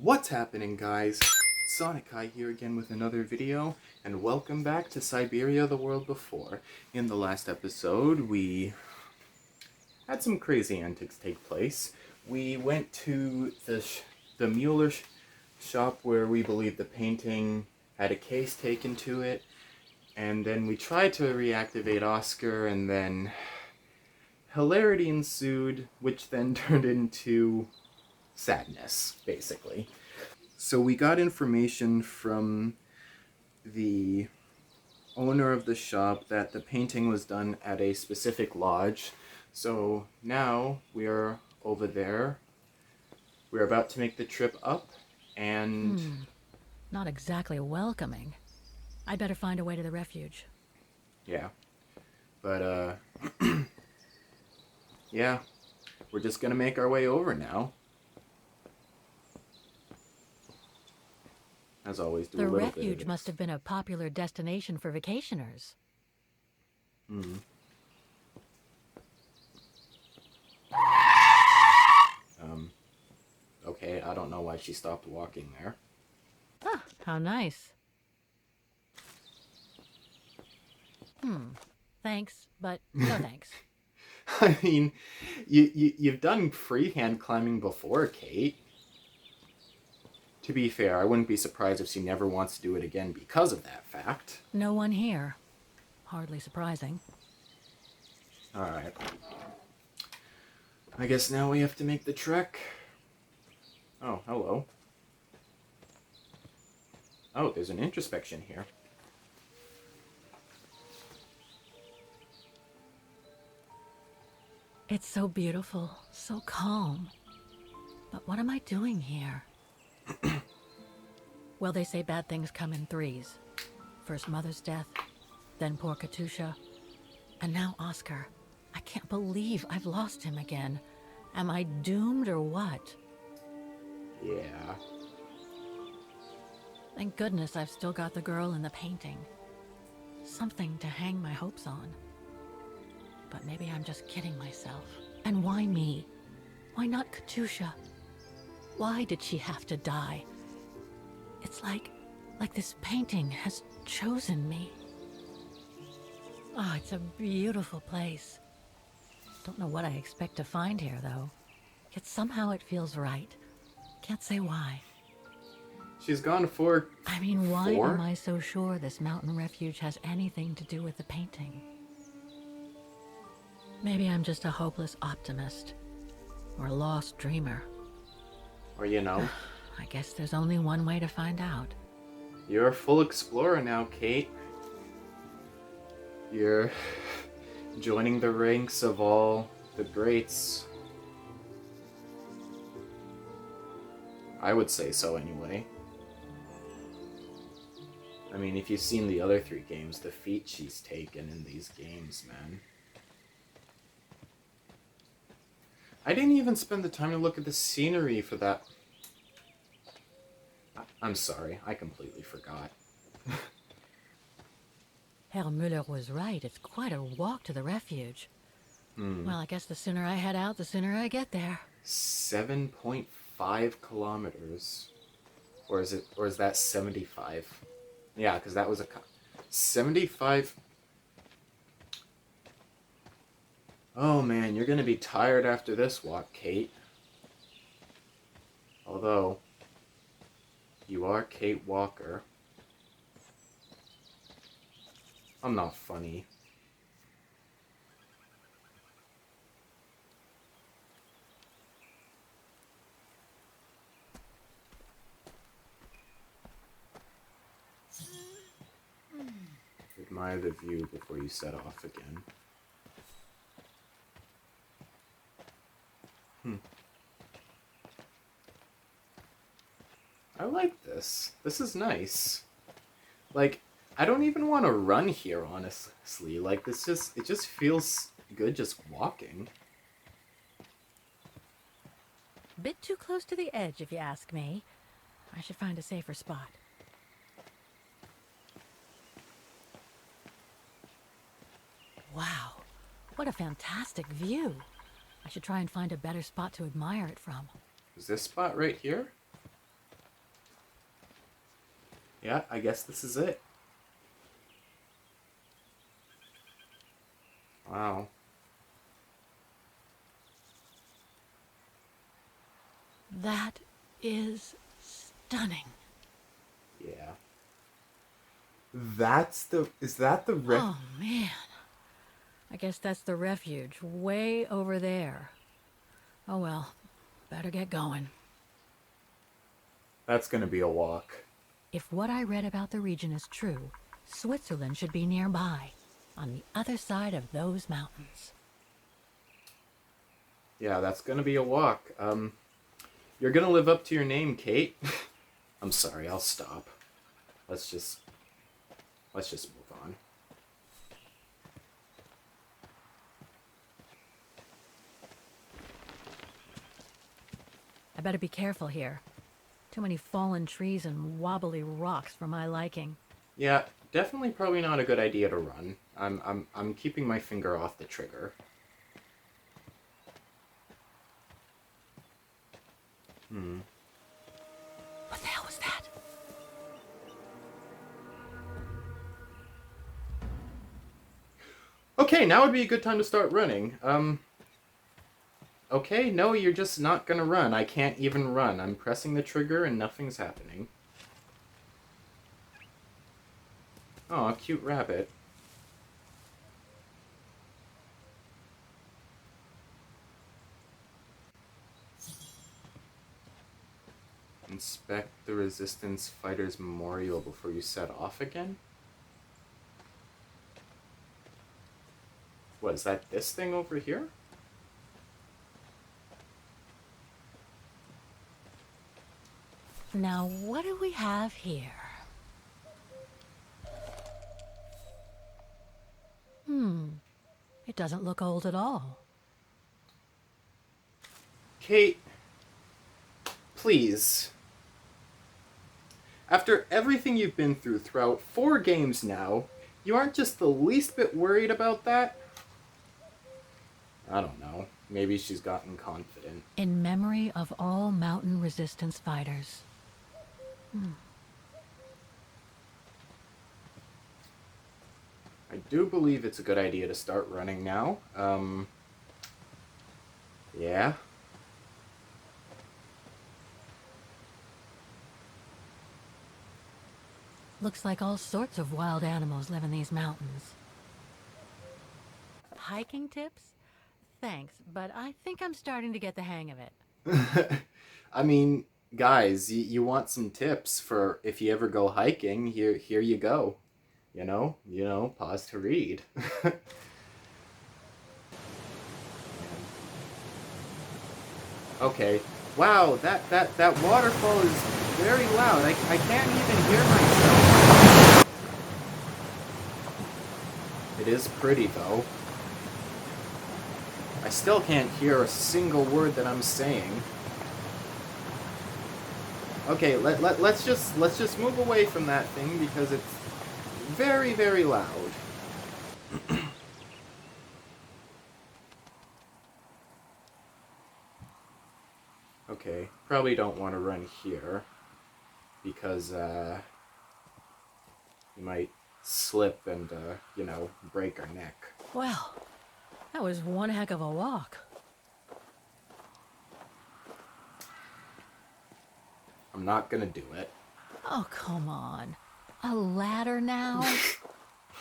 What's happening, guys? Sonic Eye here again with another video, and welcome back to Syberia the World Before. In the last episode, we had some crazy antics take place. We went to the Mueller shop where we believe the painting had a case taken to it, and then we tried to reactivate Oscar, and then hilarity ensued, which then turned into sadness, basically. So we got information from the owner of the shop that the painting was done at a specific lodge. So now we are over there. We're about to make the trip up, and Not exactly welcoming. I'd better find a way to the refuge. yeah. But yeah, we're just gonna make our way over now. As always, do a The little bit of refuge this. must have been a popular destination for vacationers. Okay, I don't know why she stopped walking there. Ah, how nice. Thanks, but no thanks. I mean, you've done freehand climbing before, Kate. To be fair, I wouldn't be surprised if she never wants to do it again because of that fact. No one here. Hardly surprising. Alright. I guess now we have to make the trek. Oh, hello. Oh, there's an introspection here. It's so beautiful, so calm. But what am I doing here? Well, they say bad things come in threes. First Mother's death, then poor Katusha, and now Oscar. I can't believe I've lost him again. Am I doomed or what? Yeah. Thank goodness I've still got the girl in the painting. Something to hang my hopes on. But maybe I'm just kidding myself. And why me? Why not Katusha? Why did she have to die? It's like this painting has chosen me. Oh, it's a beautiful place. Don't know what I expect to find here, though. Yet somehow it feels right. Can't say why. She's gone for I mean, why 4? am I so sure this mountain refuge has anything to do with the painting? Maybe I'm just a hopeless optimist. Or a lost dreamer. Or, you know, I guess there's only one way to find out. you're a full explorer now, Kate. You're joining the ranks of all the greats. I would say so, anyway. I mean, if you've seen the other 3 games, the feat she's taken in these games, man. I didn't even spend the time to look at the scenery for that. I'm sorry, I completely forgot. Herr Müller was right. It's quite a walk to the refuge. Well, I guess the sooner I head out, the sooner I get there. 7.5 kilometers. Or is that 75? Yeah, because that was 75. Oh man, you're gonna be tired after this walk, Kate. Although, you are Kate Walker. I'm not funny. Admire the view before you set off again. I like this. This is nice. Like, I don't even want to run here, honestly. Like, it just feels good just walking. Bit too close to the edge, if you ask me. I should find a safer spot. Wow, what a fantastic view. I should try and find a better spot to admire it from. Is this spot right here? Yeah, I guess this is it. Wow. That is stunning. Yeah. Is that the Oh, man. I guess that's the refuge, way over there. Oh well, better get going. That's gonna be a walk. If what I read about the region is true, Switzerland should be nearby, on the other side of those mountains. Yeah, that's gonna be a walk. You're gonna live up to your name, Kate. I'm sorry, I'll stop. Let's just move on. I better be careful here. Too many fallen trees and wobbly rocks for my liking. Yeah, definitely probably not a good idea to run. I'm keeping my finger off the trigger. What the hell was that? Okay, now would be a good time to start running. Okay, no, you're just not gonna run. I can't even run. I'm pressing the trigger and nothing's happening. Oh, cute rabbit. Inspect the Resistance Fighters Memorial before you set off again? What, is that this thing over here? Now, what do we have here? It doesn't look old at all. Kate, please. After everything you've been through throughout 4 games now, you aren't just the least bit worried about that? I don't know. Maybe she's gotten confident. In memory of all mountain resistance fighters. I do believe it's a good idea to start running now. Yeah. Looks like all sorts of wild animals live in these mountains. Hiking tips? Thanks, but I think I'm starting to get the hang of it. I mean, guys, you want some tips for if you ever go hiking? Here you go. Pause to read. Okay. Wow, that waterfall is very loud. I can't even hear myself. It is pretty though. I still can't hear a single word that I'm saying. Okay, let's just move away from that thing because it's very, very loud. Okay, probably don't want to run here because you might slip and break our neck. Well, that was one heck of a walk. I'm not gonna do it. Oh, come on. A ladder now?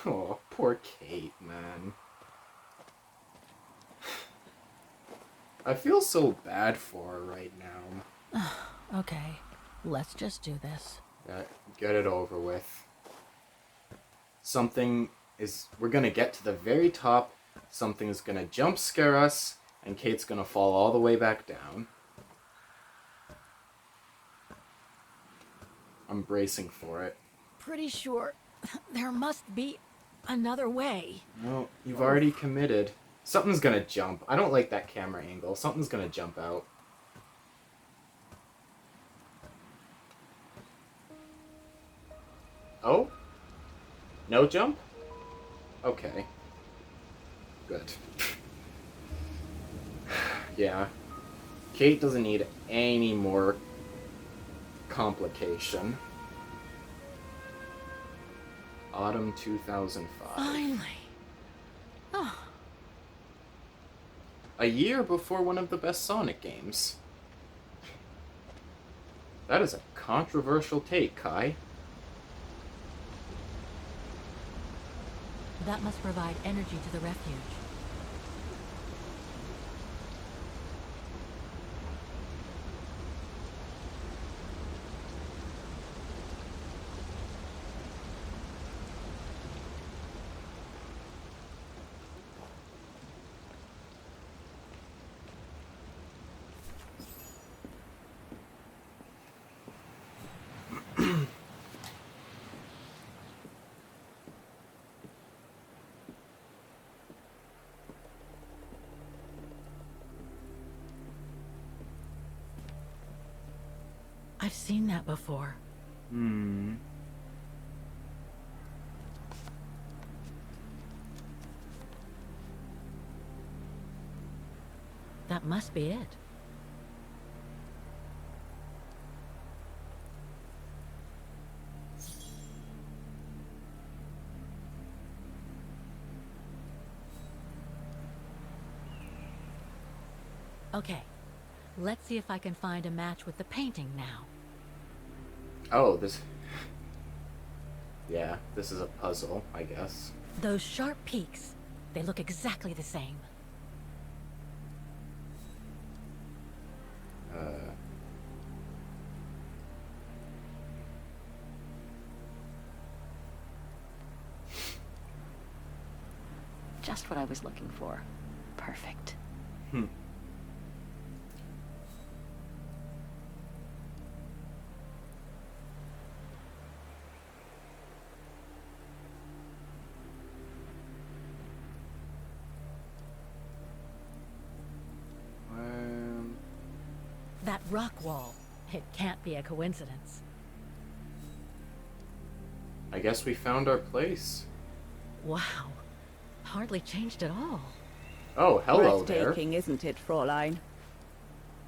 Oh, poor Kate, man. I feel so bad for her right now. Okay, let's just do this. Get it over with. We're gonna get to the very top, something is gonna jump scare us, and Kate's gonna fall all the way back down. I'm bracing for it. Pretty sure there must be another way. No, you've already committed. Something's gonna jump. I don't like that camera angle. Something's gonna jump out. Oh? No jump? Okay. Good. Yeah. Kate doesn't need any more complication. Autumn 2005. Finally. Oh, A year before one of the best Sonic games. That is a controversial take, Kai. that must provide energy to the refuge. I've seen that before. That must be it. Okay, let's see if I can find a match with the painting now. Oh, this... Yeah, this is a puzzle, I guess. Those sharp peaks, they look exactly the same. Just what I was looking for. Perfect. That rock wall. It can't be a coincidence. I guess we found our place. Wow. Hardly changed at all. Oh, hello there. Breathtaking, isn't it, Fräulein?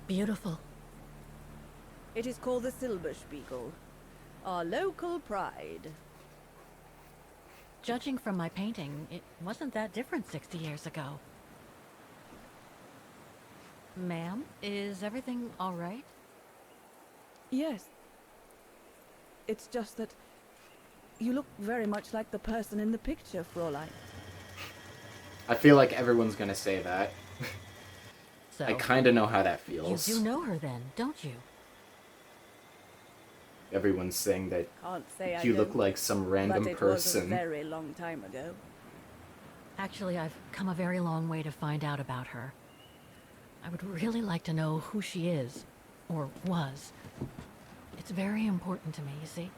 Beautiful. It is called the Silberspiegel, our local pride. Judging from my painting, it wasn't that different 60 years ago. Ma'am, is everything all right? Yes. It's just that you look very much like the person in the picture, Fräulein. I feel like everyone's gonna say that. So, I kinda know how that you feels. do know her then, don't you? Everyone's saying that Can't say I you look don't, like some random but it person. was a very long time ago. Actually, I've come a very long way to find out about her. I would really like to know who she is, or was. It's very important to me, you see?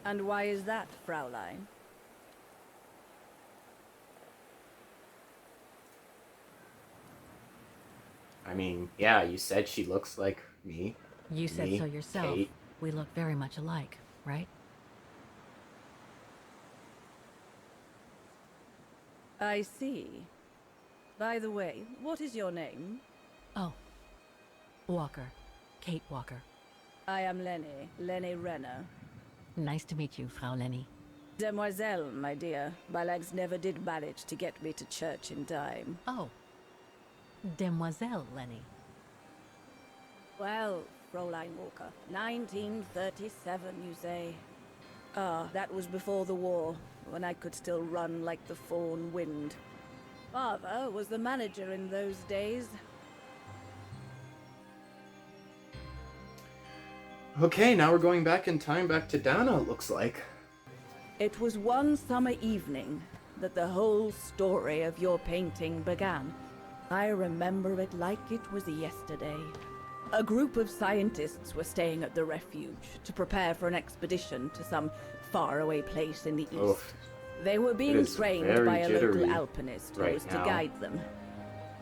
And why is that, Fräulein? I mean, yeah, you said she looks like me. You said Me, so yourself. Kate. We look very much alike, right? I see. By the way, what is your name? Oh. Walker. Kate Walker. I am Lenny Renner. Nice to meet you, Frau Lenny. Demoiselle, my dear. My legs never did manage to get me to church in time. Oh. Demoiselle Lenny. Well, Fräulein Walker, 1937, you say? Ah, that was before the war, when I could still run like the fawn wind. Father was the manager in those days. Okay, now we're going back in time, back to Dana, it looks like. It was one summer evening that the whole story of your painting began. I remember it like it was yesterday. A group of scientists were staying at the refuge to prepare for an expedition to some faraway place in the east. Oof. They were being is trained very by a jittery local alpinist who right was now. to guide them.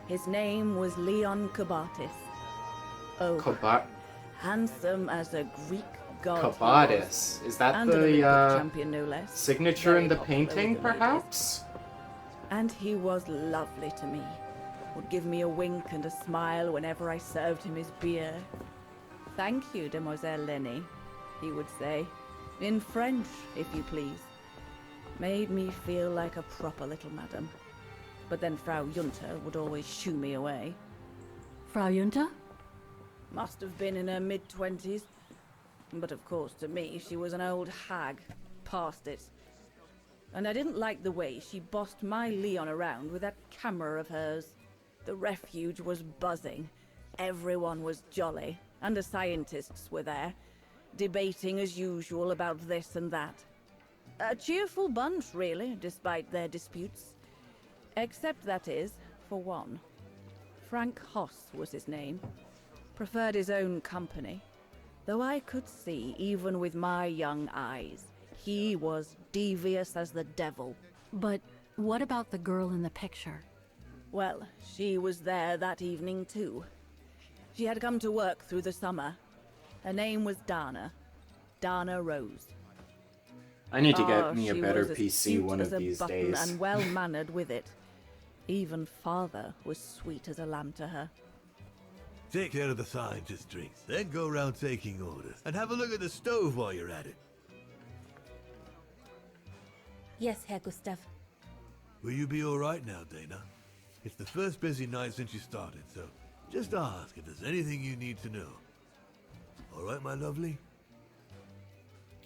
His name was Leon Kabatis. Oh, Kabat handsome as a Greek god. he was. Kabatis. Is that And an Olympic the champion, no less. signature Very in the popular with painting, the ladies. perhaps? And he was lovely to me. Would give me a wink and a smile whenever I served him his beer. Thank you, Demoiselle Lenny. he would say. In French, if you please. Made me feel like a proper little madam. But then Frau Junter would always shoo me away. Frau Junta? Must have been in her mid-20s. But of course, to me, she was an old hag. Past it. And I didn't like the way she bossed my Leon around with that camera of hers. The refuge was buzzing. Everyone was jolly. And the scientists were there, debating as usual about this and that. A cheerful bunch, really, despite their disputes. Except, that is, for one. Frank Hoss was his name. Preferred his own company. Though I could see, even with my young eyes, he was devious as the devil. But what about the girl in the picture? Well, she was there that evening too. She had come to work through the summer. Her name was Dana. Dana Rose. I need to get me a she better was as PC cute one as of a these button days. and well-mannered with it. Even father was sweet as a lamb to her. Take care of the scientist drinks, then go around taking orders. And have a look at the stove while you're at it. Yes, Herr Gustav. Will you be alright now, Dana? It's the first busy night since you started, so just ask if there's anything you need to know. Alright, my lovely?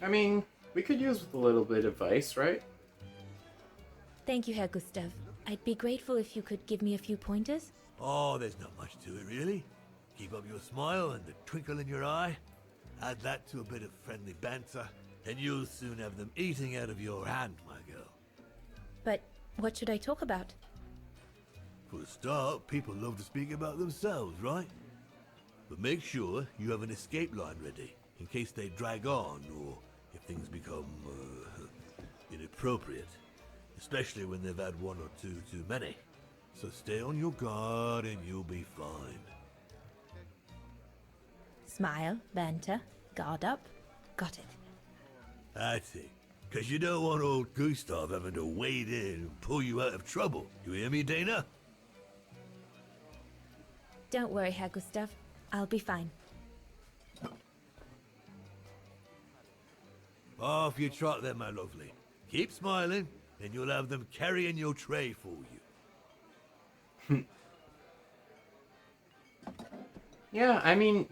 I mean, we could use with a little bit of advice, right? Thank you, Herr Gustav. I'd be grateful if you could give me a few pointers. Oh, there's not much to it, really. Keep up your smile and the twinkle in your eye. Add that to a bit of friendly banter, and you'll soon have them eating out of your hand, my girl. But what should I talk about? For a start, people love to speak about themselves, right? But make sure you have an escape line ready, in case they drag on, or if things become, inappropriate. Especially when they've had one or two too many. So stay on your guard and you'll be fine. Smile, banter, guard up. Got it. That's it. Because you don't want old Gustav having to wade in and pull you out of trouble. You hear me, Dana? Don't worry, Herr Gustav. I'll be fine. Off you trot then, my lovely. Keep smiling, and you'll have them carrying your tray for you. Yeah, I mean,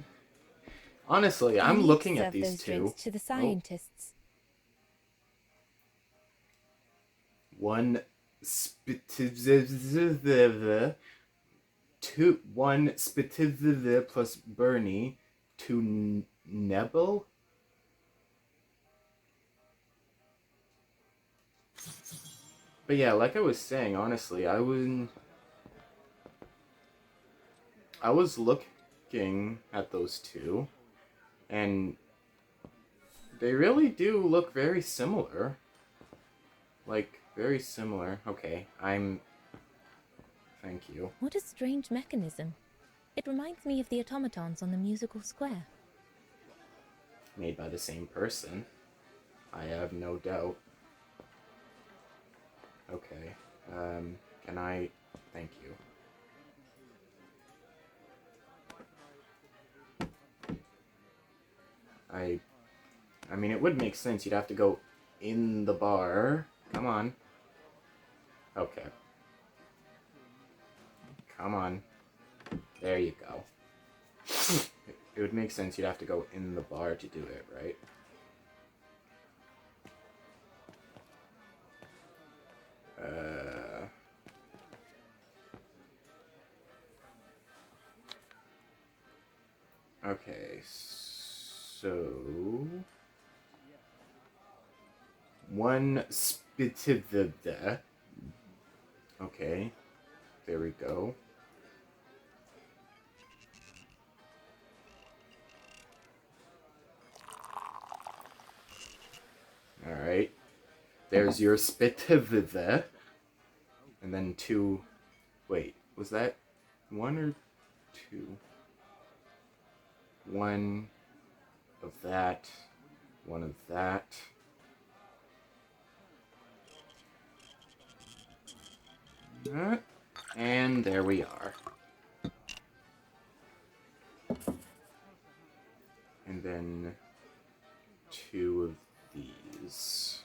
honestly, I I'm need to looking at serve these those two. drinks to the scientists. One Spitiv plus Bernie to Nebel. But yeah, like I was saying, honestly, I was looking at those two, and they really do look very similar. Like, very similar. Okay, thank you. What a strange mechanism. It reminds me of the automatons on the musical square. Made by the same person. I have no doubt. Okay, can I... Thank you. I mean, it would make sense. You'd have to go in the bar. Come on. Okay. Come on. There you go. It would make sense you'd have to go in the bar to do it, right? Okay, so... One spitivda. Okay, there we go. Alright, there's your spitivda. And then two... Wait, was that one or two? One of that, one of that. And there we are. And then 2 of these.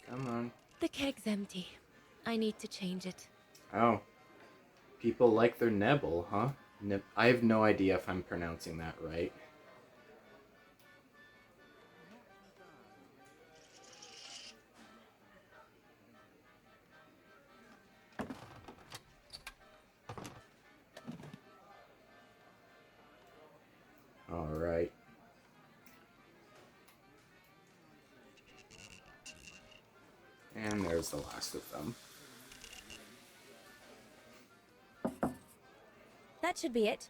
Come on. The keg's empty. I need to change it. Oh. People like their Nebel, huh? I have no idea if I'm pronouncing that right. Alright. And there's the last of them. That should be it.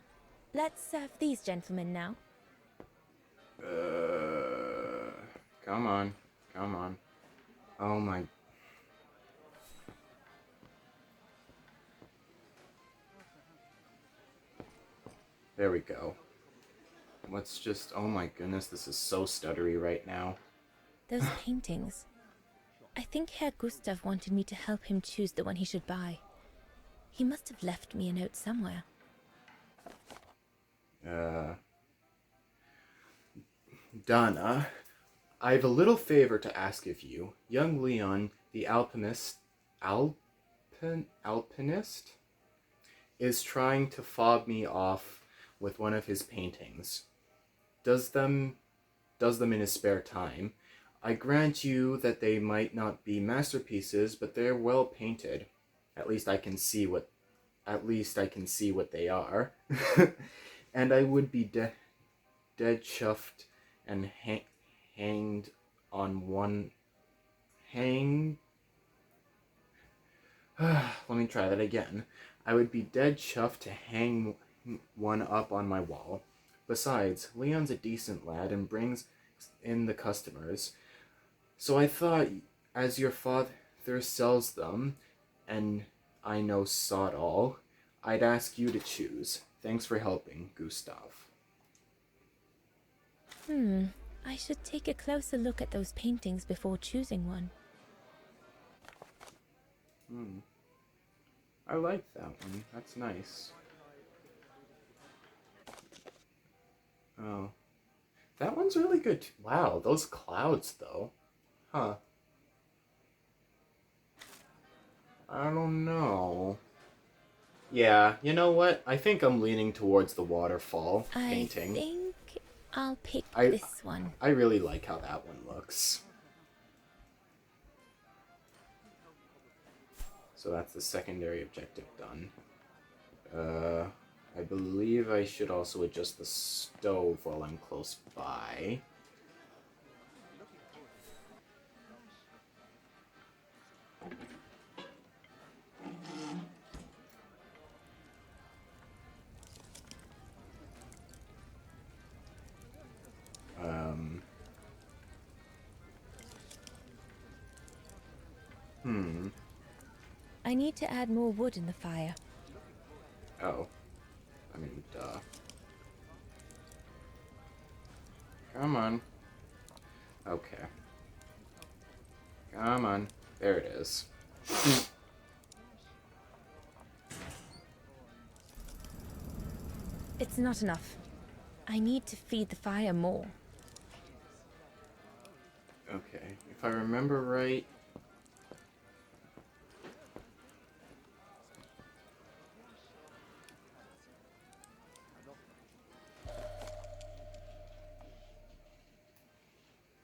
Let's serve these gentlemen now. Come on. Come on. Oh my... There we go. Let's just... Oh my goodness, this is so stuttery right now. Those paintings. I think Herr Gustav wanted me to help him choose the one he should buy. He must have left me a note somewhere. Donna, I have a little favor to ask of you. Young Leon, the alpinist, is trying to fob me off with one of his paintings. Does them in his spare time. I grant you that they might not be masterpieces, but they're well painted. At least I can see what they are. And I would be dead chuffed and hanged on one... Let me try that again. I would be dead chuffed to hang one up on my wall. Besides, Leon's a decent lad and brings in the customers. So I thought, as your father sells them, and I know sod all, I'd ask you to choose. Thanks for helping, Gustav. I should take a closer look at those paintings before choosing one. I like that one. That's nice. Oh. That one's really good too. Wow, those clouds though. Huh. I don't know. Yeah, you know what? I think I'm leaning towards the waterfall painting. I think I'll pick this one. I really like how that one looks. So that's the secondary objective done. I believe I should also adjust the stove while I'm close by. I need to add more wood in the fire. Oh. I mean, duh. Come on. Okay. Come on. There it is. It's not enough. I need to feed the fire more. Okay. If I remember right...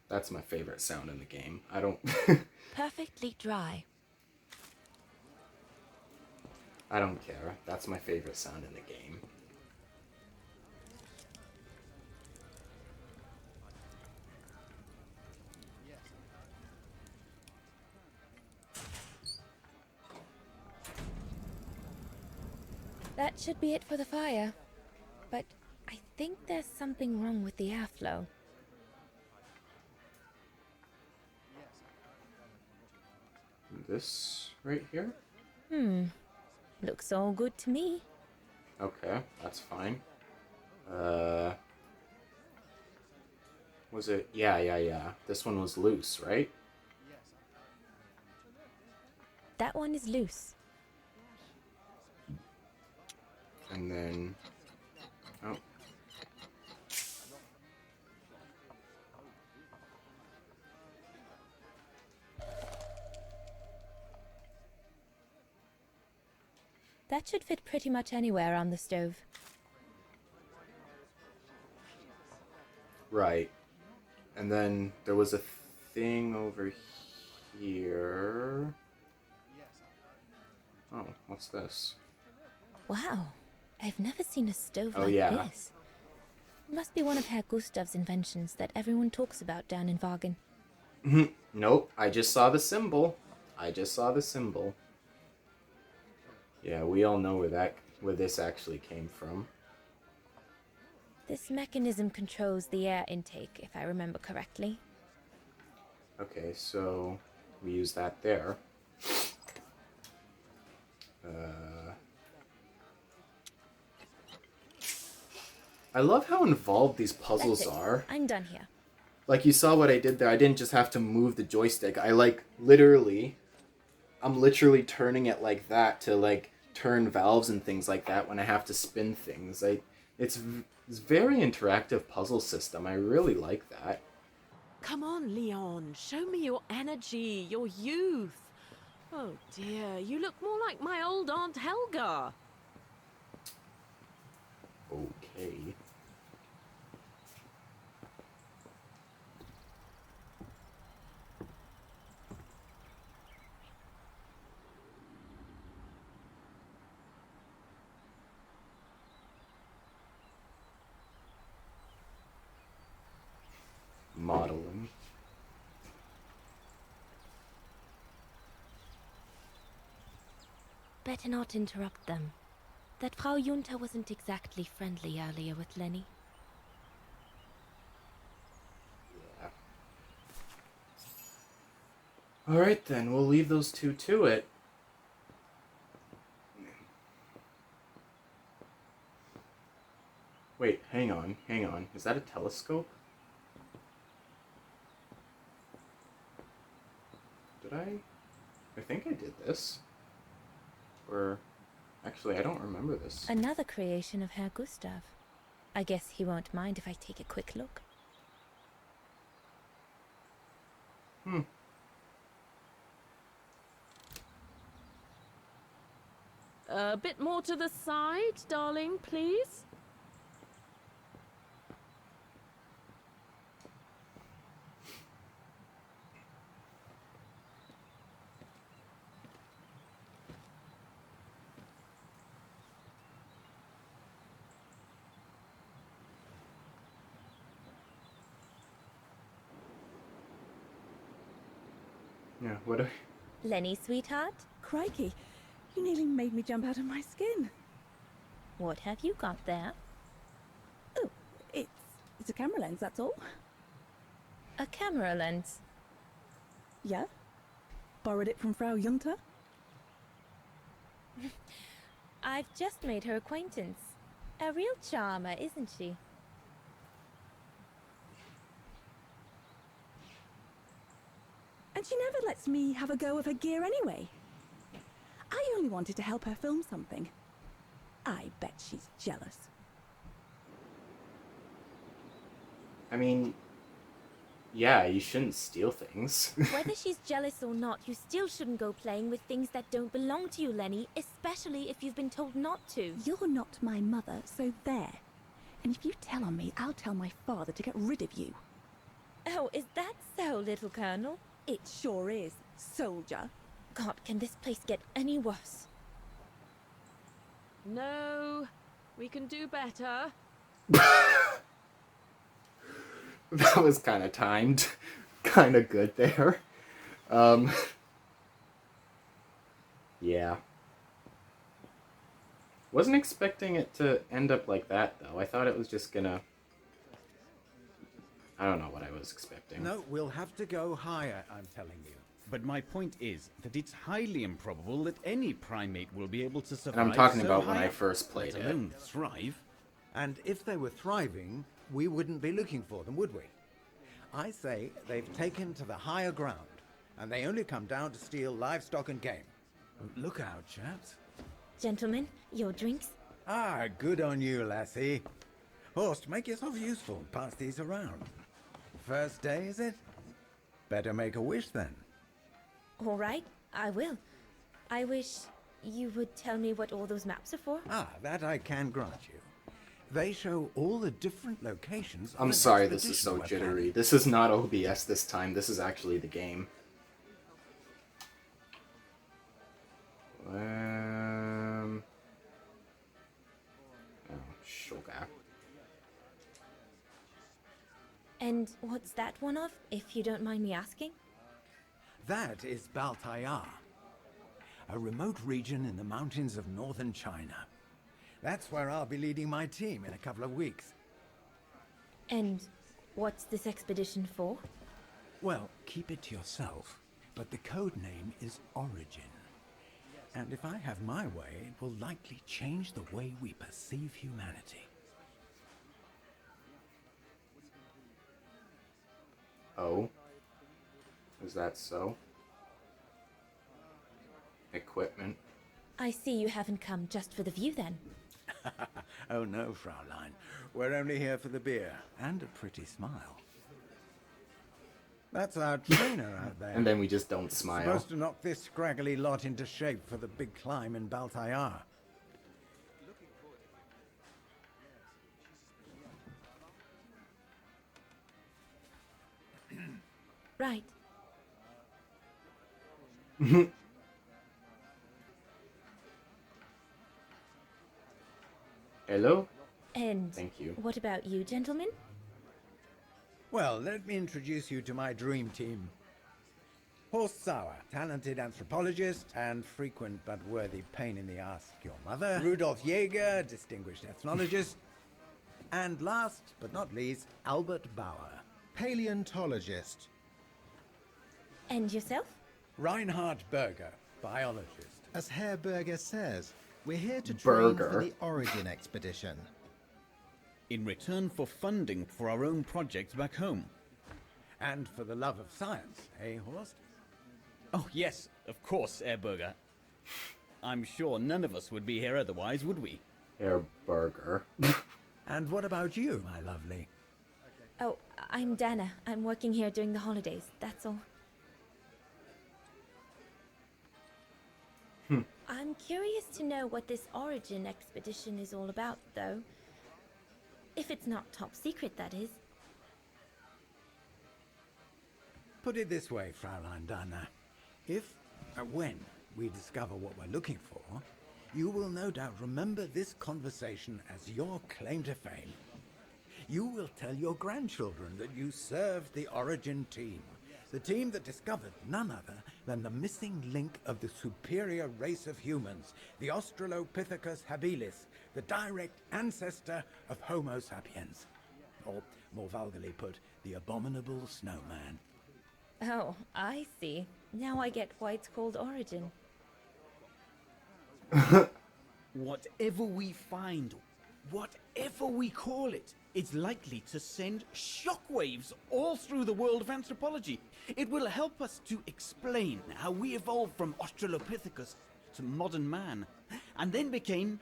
That's my favorite sound in the game. I don't... Perfectly dry. I don't care. That's my favorite sound in the game. That should be it for the fire. But I think there's something wrong with the airflow. This right here? Looks all good to me. Okay, that's fine. Uh, was it? Yeah. This one was loose, right? That one is loose. And then... Oh. That should fit pretty much anywhere on the stove. Right. And then there was a thing over here. Oh, what's this? Wow, I've never seen a stove Oh, like yeah. this. Must be one of Herr Gustav's inventions that everyone talks about down in Wagen. Nope, I just saw the symbol. Yeah, we all know where this actually came from. This mechanism controls the air intake, if I remember correctly. Okay, so we use that there. I love how involved these puzzles That's it. are. I'm done here. Like, you saw what I did there. I didn't just have to move the joystick. I'm literally turning it like that to, like, turn valves and things like that when I have to spin things. It's very interactive puzzle system. I really like that. Come on, Leon. Show me your energy, your youth. Oh dear, you look more like my old Aunt Helga. Okay. Modeling. Better not interrupt them. That Frau Junta wasn't exactly friendly earlier with Lenny. Yeah. Alright then, we'll leave those two to it. Wait, hang on. Is that a telescope? Did I think I did this. Or, actually, I don't remember this. Another creation of Herr Gustav. I guess he won't mind if I take a quick look. A bit more to the side, darling, please. Yeah, what do I... Lenny, sweetheart, Crikey, you nearly made me jump out of my skin. what have you got there? Oh, it's a camera lens, that's all. A camera lens. Yeah? Borrowed it from Frau Junta? I've just made her acquaintance. A real charmer, isn't she? And she never lets me have a go of her gear anyway. I only wanted to help her film something. I bet she's jealous. I mean... Yeah, you shouldn't steal things. Whether she's jealous or not, you still shouldn't go playing with things that don't belong to you, Lenny, especially if you've been told not to. You're not my mother, so there. And if you tell on me, I'll tell my father to get rid of you. Oh, is that so, little Colonel? It sure is, soldier. God, can this place get any worse? No, we can do better. That was kind of timed. Kind of good there. Yeah. Wasn't expecting it to end up like that, though. I thought it was just gonna... I don't know what I was expecting. No, we'll have to go higher, I'm telling you. But my point is that it's highly improbable that any primate will be able to survive. And I'm talking so about when high I up, first played let it. alone thrive. And if they were thriving, we wouldn't be looking for them, would we? I say they've taken to the higher ground, and they only come down to steal livestock and game. Look out, chaps. Gentlemen, your drinks? Ah, good on you, lassie. Horst, make yourself useful and pass these around. First day, is it? Better make a wish then. All right, I will. I wish you would tell me what all those maps are for. Ah, that I can grant you. They show all the different locations. I'm sorry this is so jittery. This is not OBS this time. This is actually the game. Oh, sugar. And what's that one of, if you don't mind me asking? That is Baltayar, a remote region in the mountains of northern China. That's where I'll be leading my team in a couple of weeks. And what's this expedition for? Well, keep it to yourself, but the code name is Origin. And if I have my way, it will likely change the way we perceive humanity. Oh? Is that so? Equipment. I see you haven't come just for the view then. Oh no, Fraulein. We're only here for the beer and a pretty smile. That's our trainer out there. And then we just don't smile. Supposed to knock this scraggly lot into shape for the big climb in Baltayar. Right. Hello? And Thank you. what about you, gentlemen? Well, let me introduce you to my dream team. Horst Sauer, talented anthropologist and frequent but worthy pain in the ass, your mother. Rudolf Jäger, distinguished ethnologist. And last but not least, Albert Bauer, paleontologist. And yourself? Reinhard Berger, biologist. As Herr Berger says, we're here to train Berger. for the Origin expedition. In return for funding for our own projects back home. And for the love of science, eh, Horst? Oh yes, of course, Herr Berger. I'm sure none of us would be here otherwise, would we? Herr Burger. And what about you, my lovely? Oh, I'm Dana. I'm working here during the holidays, that's all. I'm curious to know what this Origin expedition is all about, though. If it's not top secret, that is. Put it this way, Fraulein Dana. If, when, we discover what we're looking for, you will no doubt remember this conversation as your claim to fame. You will tell your grandchildren that you served the Origin team, the team that discovered none other than the missing link of the superior race of humans, the Australopithecus habilis, the direct ancestor of Homo sapiens. Or, more vulgarly put, the abominable snowman. Oh, I see. Now I get why it's called Origin. Whatever we find, whatever we call it, it's likely to send shockwaves all through the world of anthropology. It will help us to explain how we evolved from Australopithecus to modern man, and then became...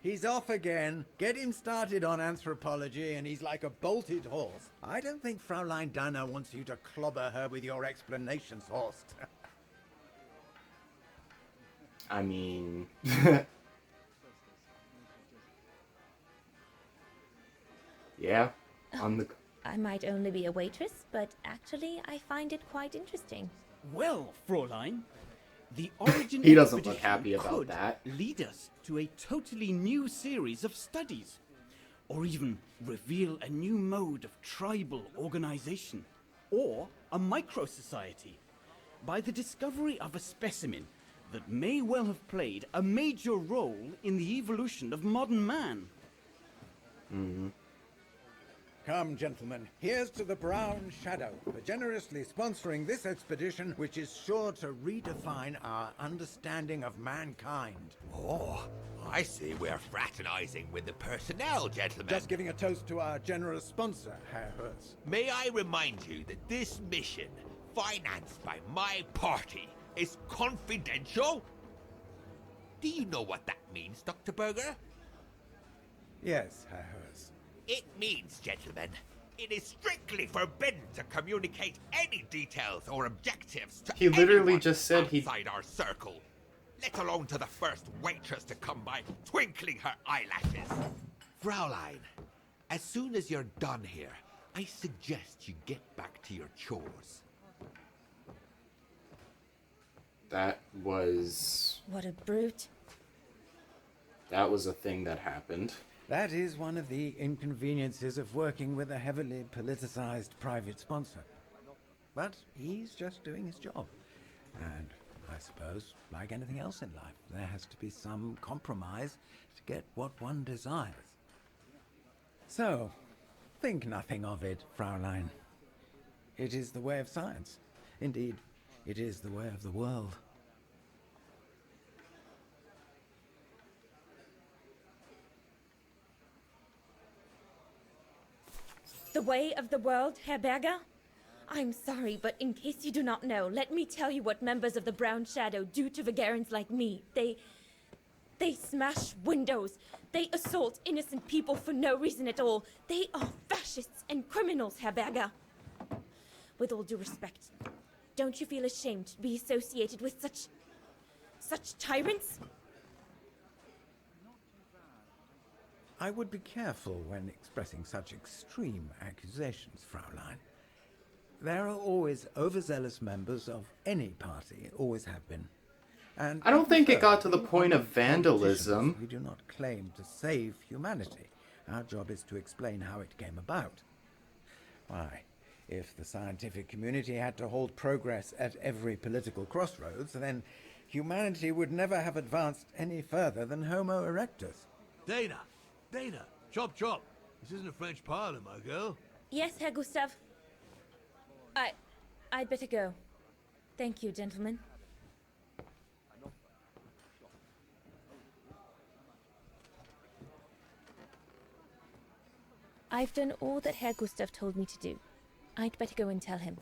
He's off again. Get him started on anthropology and he's like a bolted horse. I don't think Fraulein Dana wants you to clobber her with your explanations, Horst. I mean... yeah, on the... I might only be a waitress, but actually I find it quite interesting. Well, Fräulein, the Origin He doesn't look expedition happy about could that. lead us to a totally new series of studies, or even reveal a new mode of tribal organization, or a micro-society, by the discovery of a specimen that may well have played a major role in the evolution of modern man. Come, gentlemen, here's to the Brown Shadow for generously sponsoring this expedition, which is sure to redefine our understanding of mankind. Oh, I see we're fraternizing with the personnel, gentlemen. Just giving a toast to our generous sponsor, Herr Hertz. May I remind you that this mission, financed by my party, is confidential? Do you know what that means, Dr. Berger? Yes, Herr Hertz. It means, gentlemen, it is strictly forbidden to communicate any details or objectives to He literally anyone just said he... outside our circle, let alone to the first waitress to come by twinkling her eyelashes. Fraulein, as soon as you're done here, I suggest you get back to your chores. That was... What a brute. That was a thing that happened. That is one of the inconveniences of working with a heavily politicized private sponsor. But he's just doing his job. And I suppose, like anything else in life, there has to be some compromise to get what one desires. So, think nothing of it, Fraulein. It is the way of science. Indeed, it is the way of the world. The way of the world, Herr Berger? I'm sorry, but in case you do not know, let me tell you what members of the Brown Shadow do to Vagarans like me. They smash windows. They assault innocent people for no reason at all. They are fascists and criminals, Herr Berger. With all due respect, don't you feel ashamed to be associated with such tyrants? I would be careful when expressing such extreme accusations, Fraulein. There are always overzealous members of any party, always have been. And I don't think it got to the even point of among vandalism. politicians, we do not claim to save humanity. Our job is to explain how it came about. Why, if the scientific community had to hold progress at every political crossroads, then humanity would never have advanced any further than Homo erectus. Dana! Dana! Chop chop! This isn't a French parlor, my girl. Yes, Herr Gustav. I'd better go. Thank you, gentlemen. I've done all that Herr Gustav told me to do. I'd better go and tell him.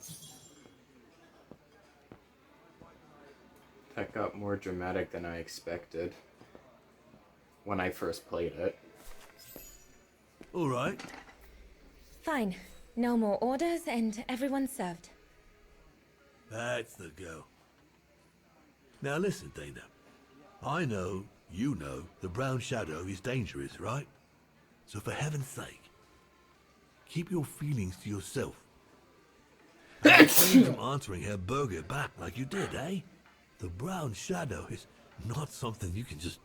That got more dramatic than I expected when I first played it. All right. Fine. No more orders and everyone's served. That's the go. Now listen, Dana. I know, you know, the Brown Shadow is dangerous, right? So for heaven's sake, keep your feelings to yourself. And refrain from answering Herr Berger back like you did, eh? The Brown Shadow is not something you can just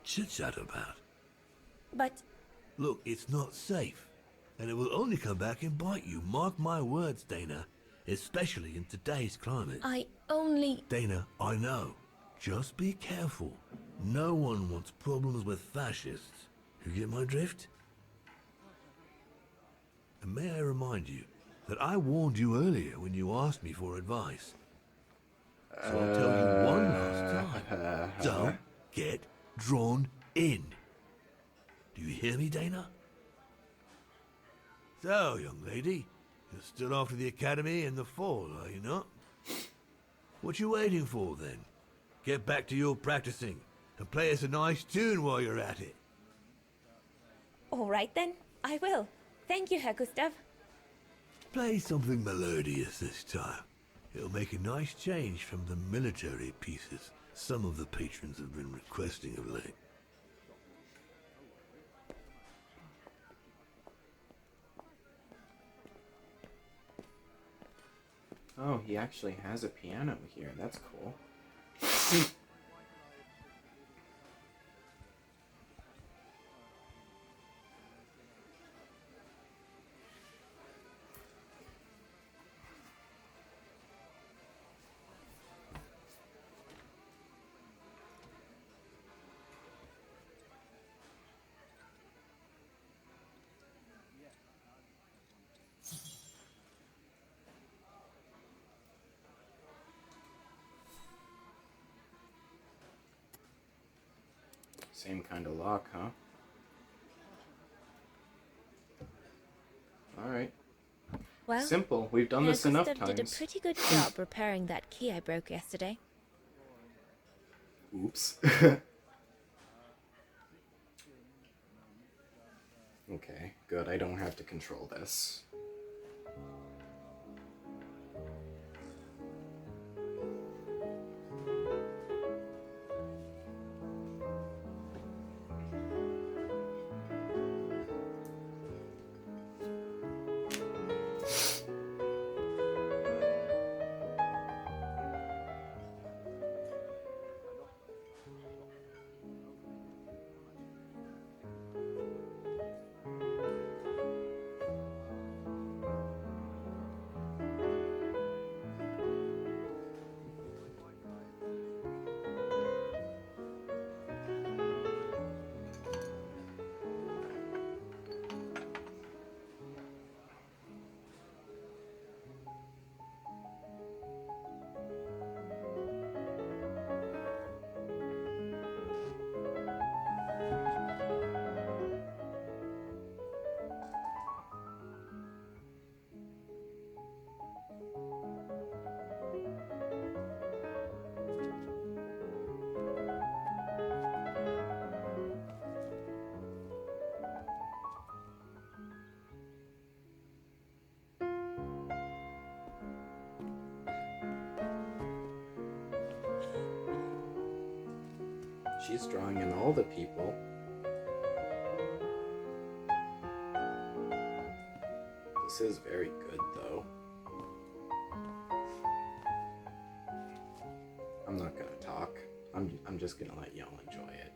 chit-chat about. But... Look, it's not safe. And it will only come back and bite you. Mark my words, Dana. Especially in today's climate. I only... Dana, I know. Just be careful. No one wants problems with fascists. You get my drift? And may I remind you that I warned you earlier when you asked me for advice. So I'll tell you one last time. Don't get drawn in. Do you hear me, Dana? So, young lady, you're still off to the academy in the fall, are you not? What you waiting for, then? Get back to your practicing and play us a nice tune while you're at it. All right, then. I will. Thank you, Herr Gustav. Play something melodious this time. It'll make a nice change from the military pieces some of the patrons have been requesting of late. Oh, he actually has a piano here. That's cool. Same kind of lock, huh? Alright. Well, Simple. We've done this enough Gustav did a times. pretty good job repairing that key I broke yesterday. Oops. Okay, good. I don't have to control this. She's drawing in all the people. This is very good, though. I'm not gonna talk. I'm just gonna let y'all enjoy it.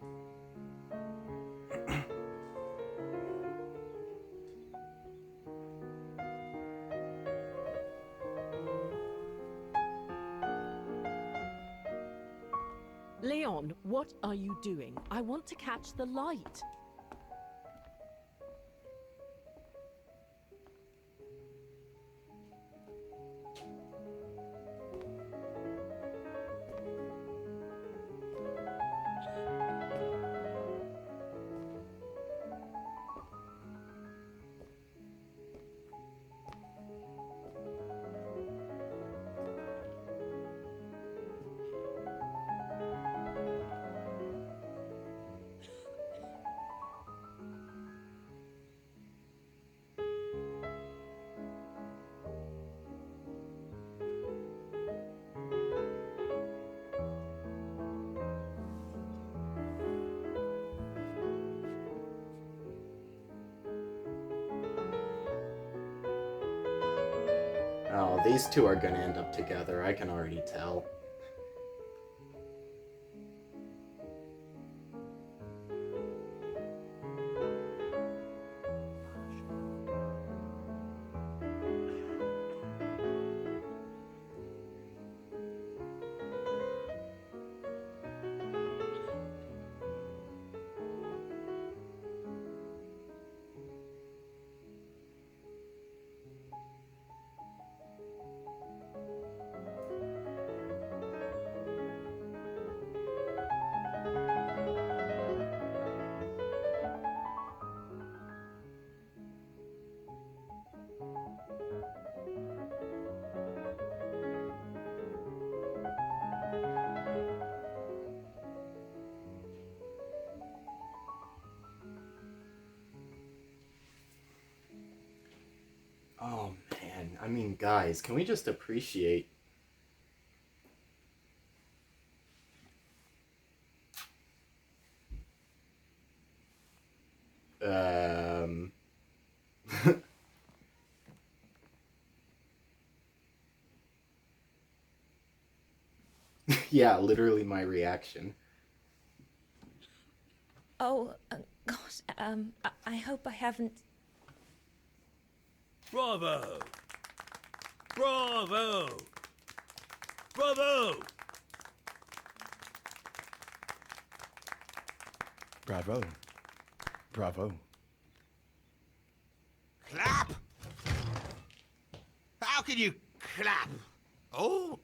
Leon, what are you doing? I want to catch the light. Oh, these two are gonna end up together, I can already tell. Oh man, I mean, guys, can we just appreciate... Yeah, literally my reaction. Oh, gosh, I hope I haven't... Bravo! Bravo! Bravo! Bravo. Bravo. Clap? How can you clap? Oh,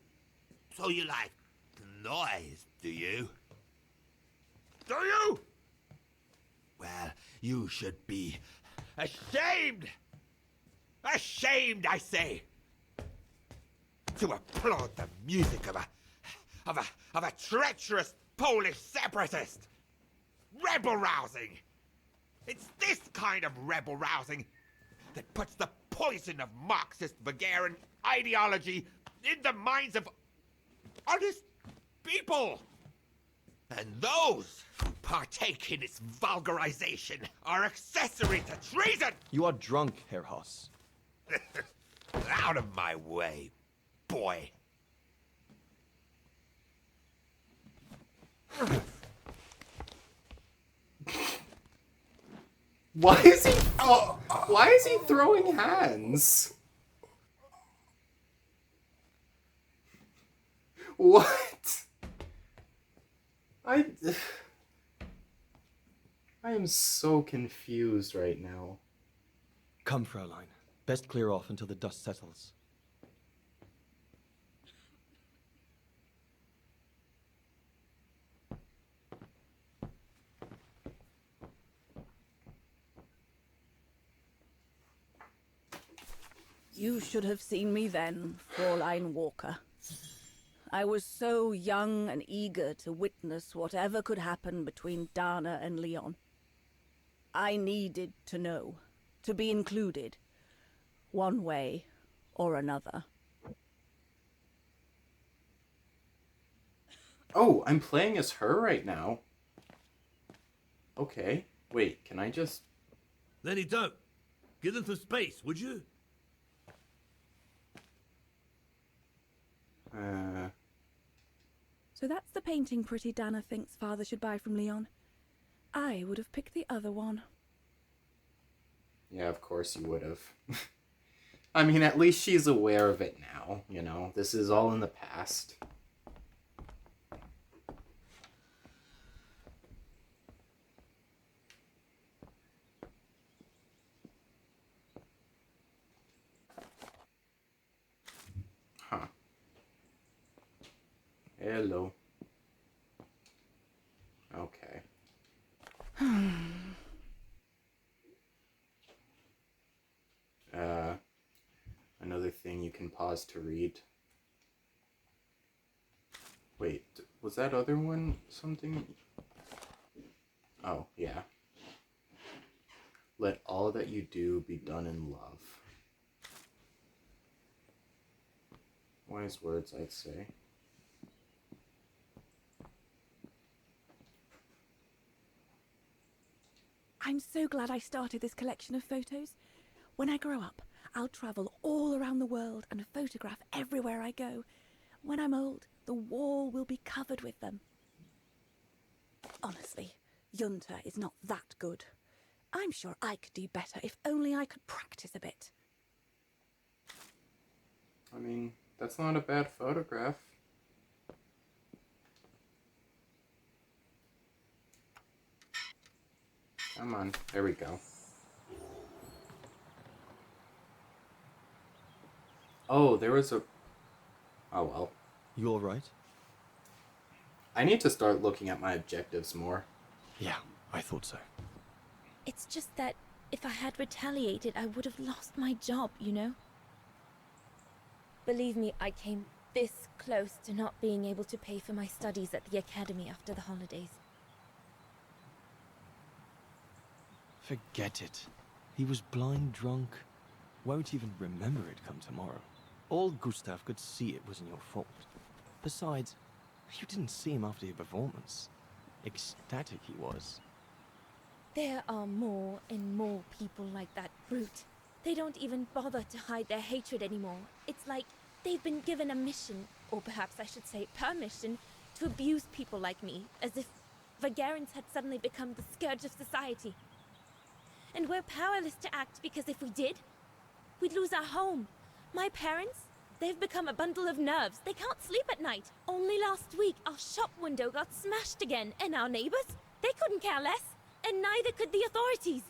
so you like the noise, do you? Do you? You should be ashamed! Ashamed, I say! To applaud the music of a treacherous Polish separatist! Rebel-rousing! It's this kind of rebel-rousing that puts the poison of Marxist Bulgarian ideology in the minds of honest people! And those who partake in its vulgarization are accessory to treason! You are drunk, Herr Hoss. Out of my way, boy. Why is he? Why is he throwing hands? What? I am so confused right now. Come, Fraulein. Best clear off until the dust settles. You should have seen me then, Fraulein Walker. I was so young and eager to witness whatever could happen between Dana and Leon. I needed to know, to be included, one way or another. Oh, I'm playing as her right now. Okay. Wait, can I just... Then he don't. Give them some space, would you? So that's the painting pretty Dana thinks father should buy from Leon. I would have picked the other one. Yeah, of course you would have. I mean, at least she's aware of it now, you know? This is all in the past. Huh. Hello. Okay. Another thing you can pause to read. Wait, was that other one something? Oh, yeah. Let all that you do be done in love. Wise words, I'd say. I'm so glad I started this collection of photos. When I grow up, I'll travel all around the world and photograph everywhere I go. When I'm old, the wall will be covered with them. Honestly, Junta is not that good. I'm sure I could do better if only I could practice a bit. I mean, that's not a bad photograph. Come on, there we go. Oh, there was a... Oh, well. You all right? I need to start looking at my objectives more. Yeah, I thought so. It's just that if I had retaliated, I would have lost my job, you know? Believe me, I came this close to not being able to pay for my studies at the academy after the holidays. Forget it. He was blind drunk. Won't even remember it come tomorrow. All Gustav could see it wasn't your fault. Besides, you didn't see him after your performance. Ecstatic he was. There are more and more people like that brute. They don't even bother to hide their hatred anymore. It's like they've been given a mission, or perhaps I should say permission, to abuse people like me, as if Vagarans had suddenly become the scourge of society. And we're powerless to act because if we did, we'd lose our home. My parents, they've become a bundle of nerves. They can't sleep at night. Only last week, our shop window got smashed again, and our neighbors, they couldn't care less, and neither could the authorities.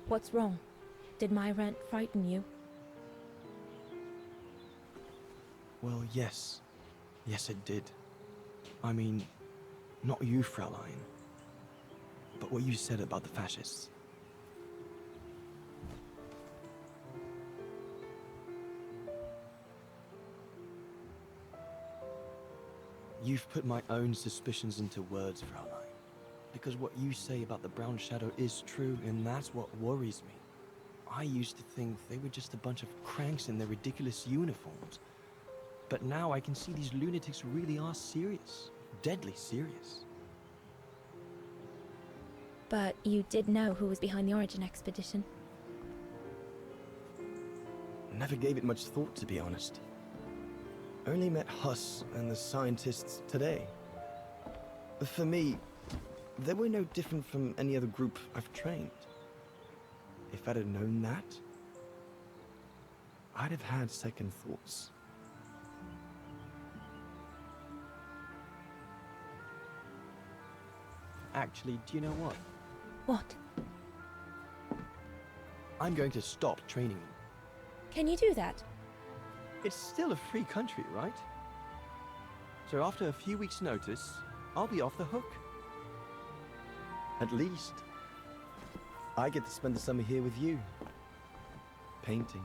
What's wrong? Did my rant frighten you? Well, yes. Yes, it did. I mean, not you, Fraulein, but what you said about the fascists. You've put my own suspicions into words, Fraulein. Because what you say about the Brown Shadow is true, and that's what worries me. I used to think they were just a bunch of cranks in their ridiculous uniforms. But now I can see these lunatics really are serious. Deadly serious. But you did know who was behind the Origin expedition. Never gave it much thought, to be honest. Only met Huss and the scientists today. For me, they were no different from any other group I've trained. If I'd have known that, I'd have had second thoughts. Actually, do you know what? What? I'm going to stop training them. Can you do that? It's still a free country, right? So after a few weeks' notice, I'll be off the hook. At least, I get to spend the summer here with you. Painting.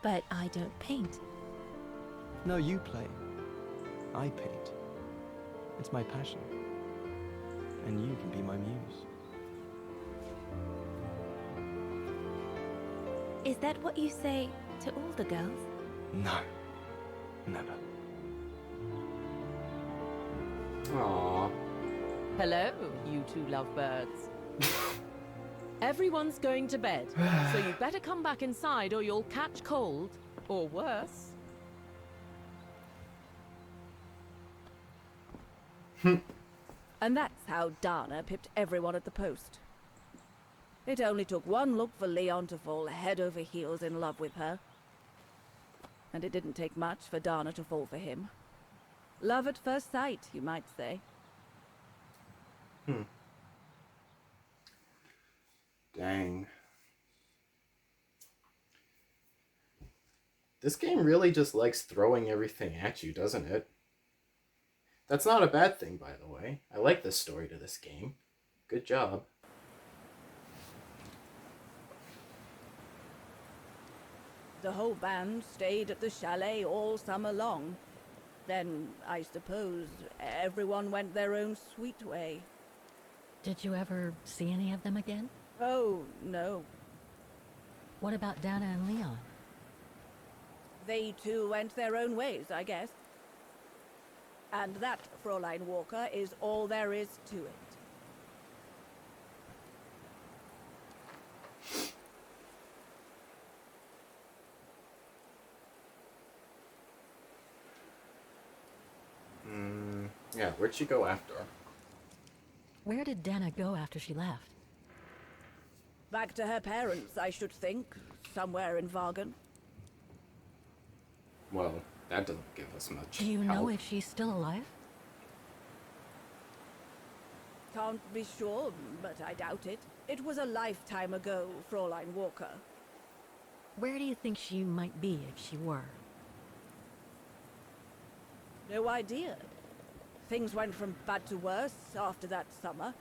But I don't paint. No, you play. I paint. It's my passion. And you can be my muse. Is that what you say to all the girls? No. Never. Aww. Hello, you two lovebirds. Everyone's going to bed, so you better come back inside or you'll catch cold, or worse. And that's how Dana pipped everyone at the post. It only took one look for Leon to fall head over heels in love with her. And it didn't take much for Dana to fall for him. Love at first sight, you might say. Dang. This game really just likes throwing everything at you, doesn't it? That's not a bad thing, by the way. I like the story to this game. Good job. The whole band stayed at the chalet all summer long. Then, I suppose, everyone went their own sweet way. Did you ever see any of them again? Oh, no. What about Dana and Leon? They too went their own ways, I guess. And that, Fräulein Walker, is all there is to it. Yeah, where'd she go after? Where did Dana go after she left? Back to her parents, I should think. Somewhere in Vagen. Well, that doesn't give us much Do you help. know if she's still alive? Can't be sure, but I doubt it. It was a lifetime ago, Fräulein Walker. Where do you think she might be if she were? No idea. Things went from bad to worse after that summer.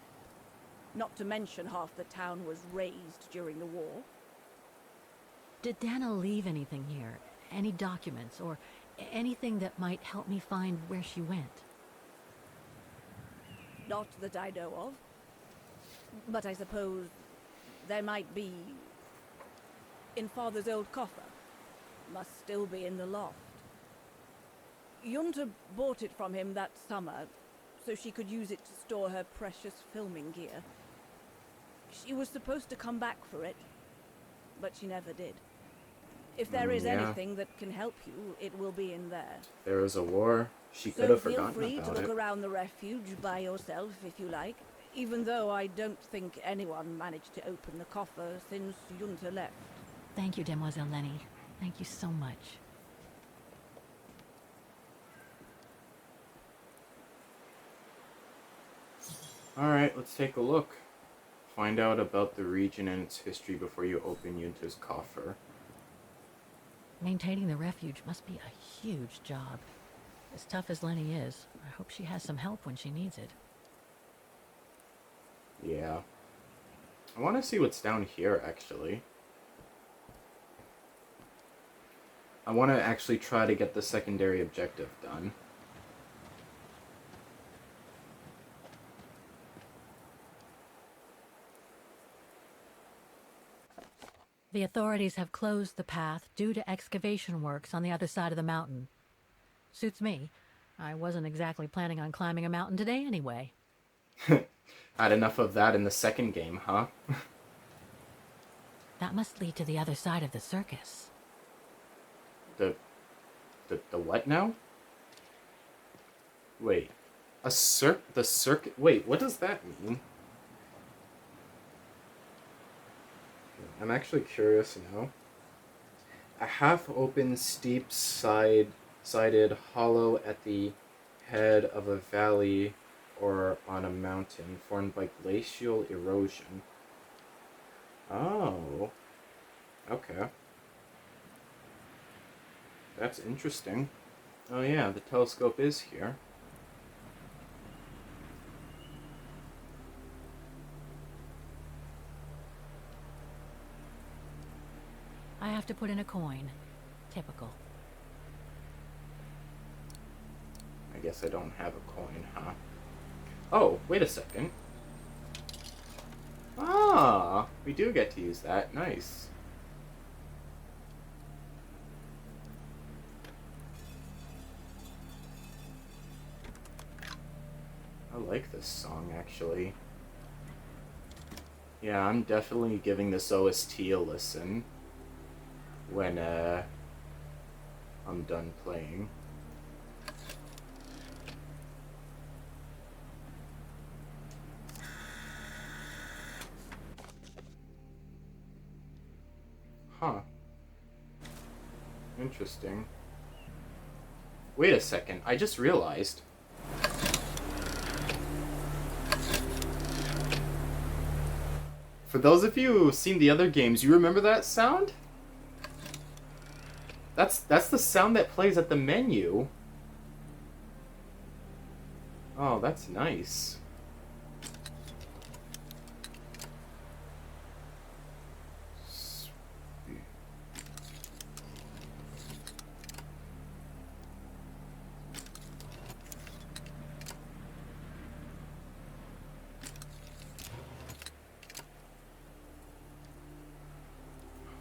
Not to mention half the town was razed during the war. Did Dana leave anything here? Any documents or anything that might help me find where she went? Not that I know of. But I suppose there might be in Father's old coffer. Must still be in the loft. Junta bought it from him that summer, so she could use it to store her precious filming gear. She was supposed to come back for it, but she never did. If there is Yeah. anything that can help you, it will be in there. There was a war. She could So have feel forgotten free to about look it. around the refuge by yourself if you like, even though I don't think anyone managed to open the coffer since Junta left. Thank you, Demoiselle Lenny. Thank you so much. Alright, let's take a look. Find out about the region and its history before you open Yunta's coffer. Maintaining the refuge must be a huge job. As tough as Lenny is, I hope she has some help when she needs it. Yeah. I want to see what's down here, actually. I want to actually try to get the secondary objective done. The authorities have closed the path due to excavation works on the other side of the mountain. Suits me. I wasn't exactly planning on climbing a mountain today anyway. Had enough of that in the second game, huh? That must lead to the other side of the circus. The what now? Wait. The circuit? Wait, what does that mean? I'm actually curious now. A half-open, steep-sided hollow at the head of a valley or on a mountain formed by glacial erosion. Oh. Okay. That's interesting. Oh yeah, the telescope is here. I have to put in a coin. Typical. I guess I don't have a coin, huh? Oh, wait a second. Ah, we do get to use that. Nice. I like this song, actually. Yeah, I'm definitely giving this OST a listen when I'm done playing. Huh. Interesting. Wait a second, I just realized. For those of you who've seen the other games, you remember that sound? That's the sound that plays at the menu. Oh, that's nice.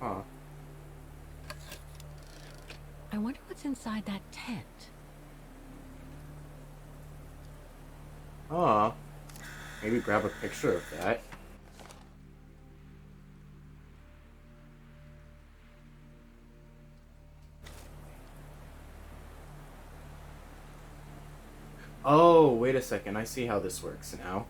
Huh. I wonder what's inside that tent. Aw. Maybe grab a picture of that. Oh, wait a second. I see how this works now.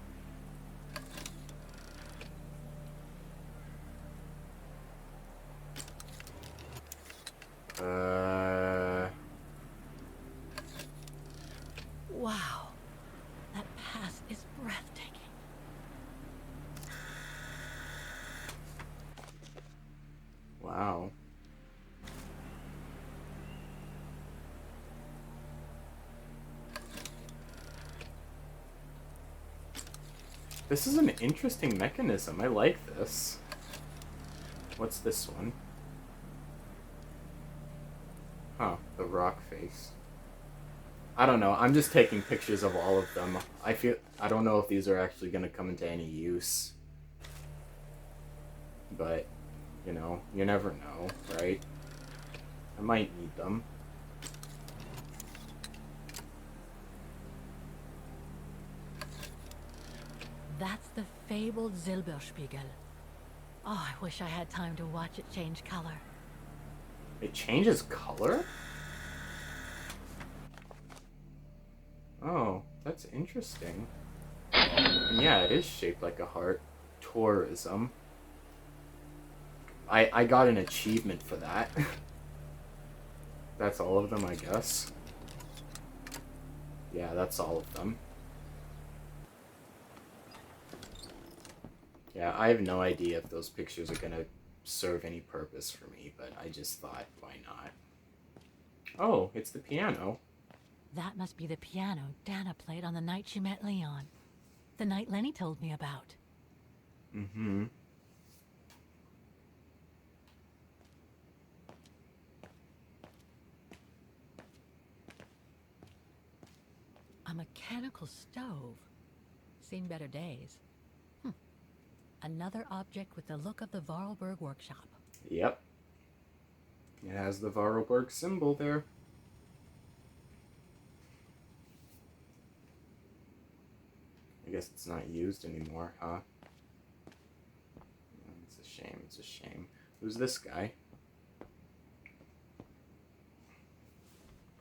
Wow. That pass is breathtaking. Wow. This is an interesting mechanism. I like this. What's this one? Huh, the rock face. I don't know. I'm just taking pictures of all of them. I don't know if these are actually going to come into any use. But, you know, you never know, right? I might need them. That's the fabled Silberspiegel. Oh, I wish I had time to watch it change color. It changes color? Oh, that's interesting. And yeah, it is shaped like a heart. Tourism. I got an achievement for that. That's all of them, I guess. Yeah, that's all of them. Yeah, I have no idea if those pictures are gonna serve any purpose for me, but I just thought, why not? Oh, it's the piano. That must be the piano Dana played on the night she met Leon. The night Lenny told me about. Mm-hmm. A mechanical stove. Seen better days. Another object with the look of the Vorarlberg workshop. Yep. It has the Vorarlberg symbol there. I guess it's not used anymore, huh? It's a shame, it's a shame. Who's this guy?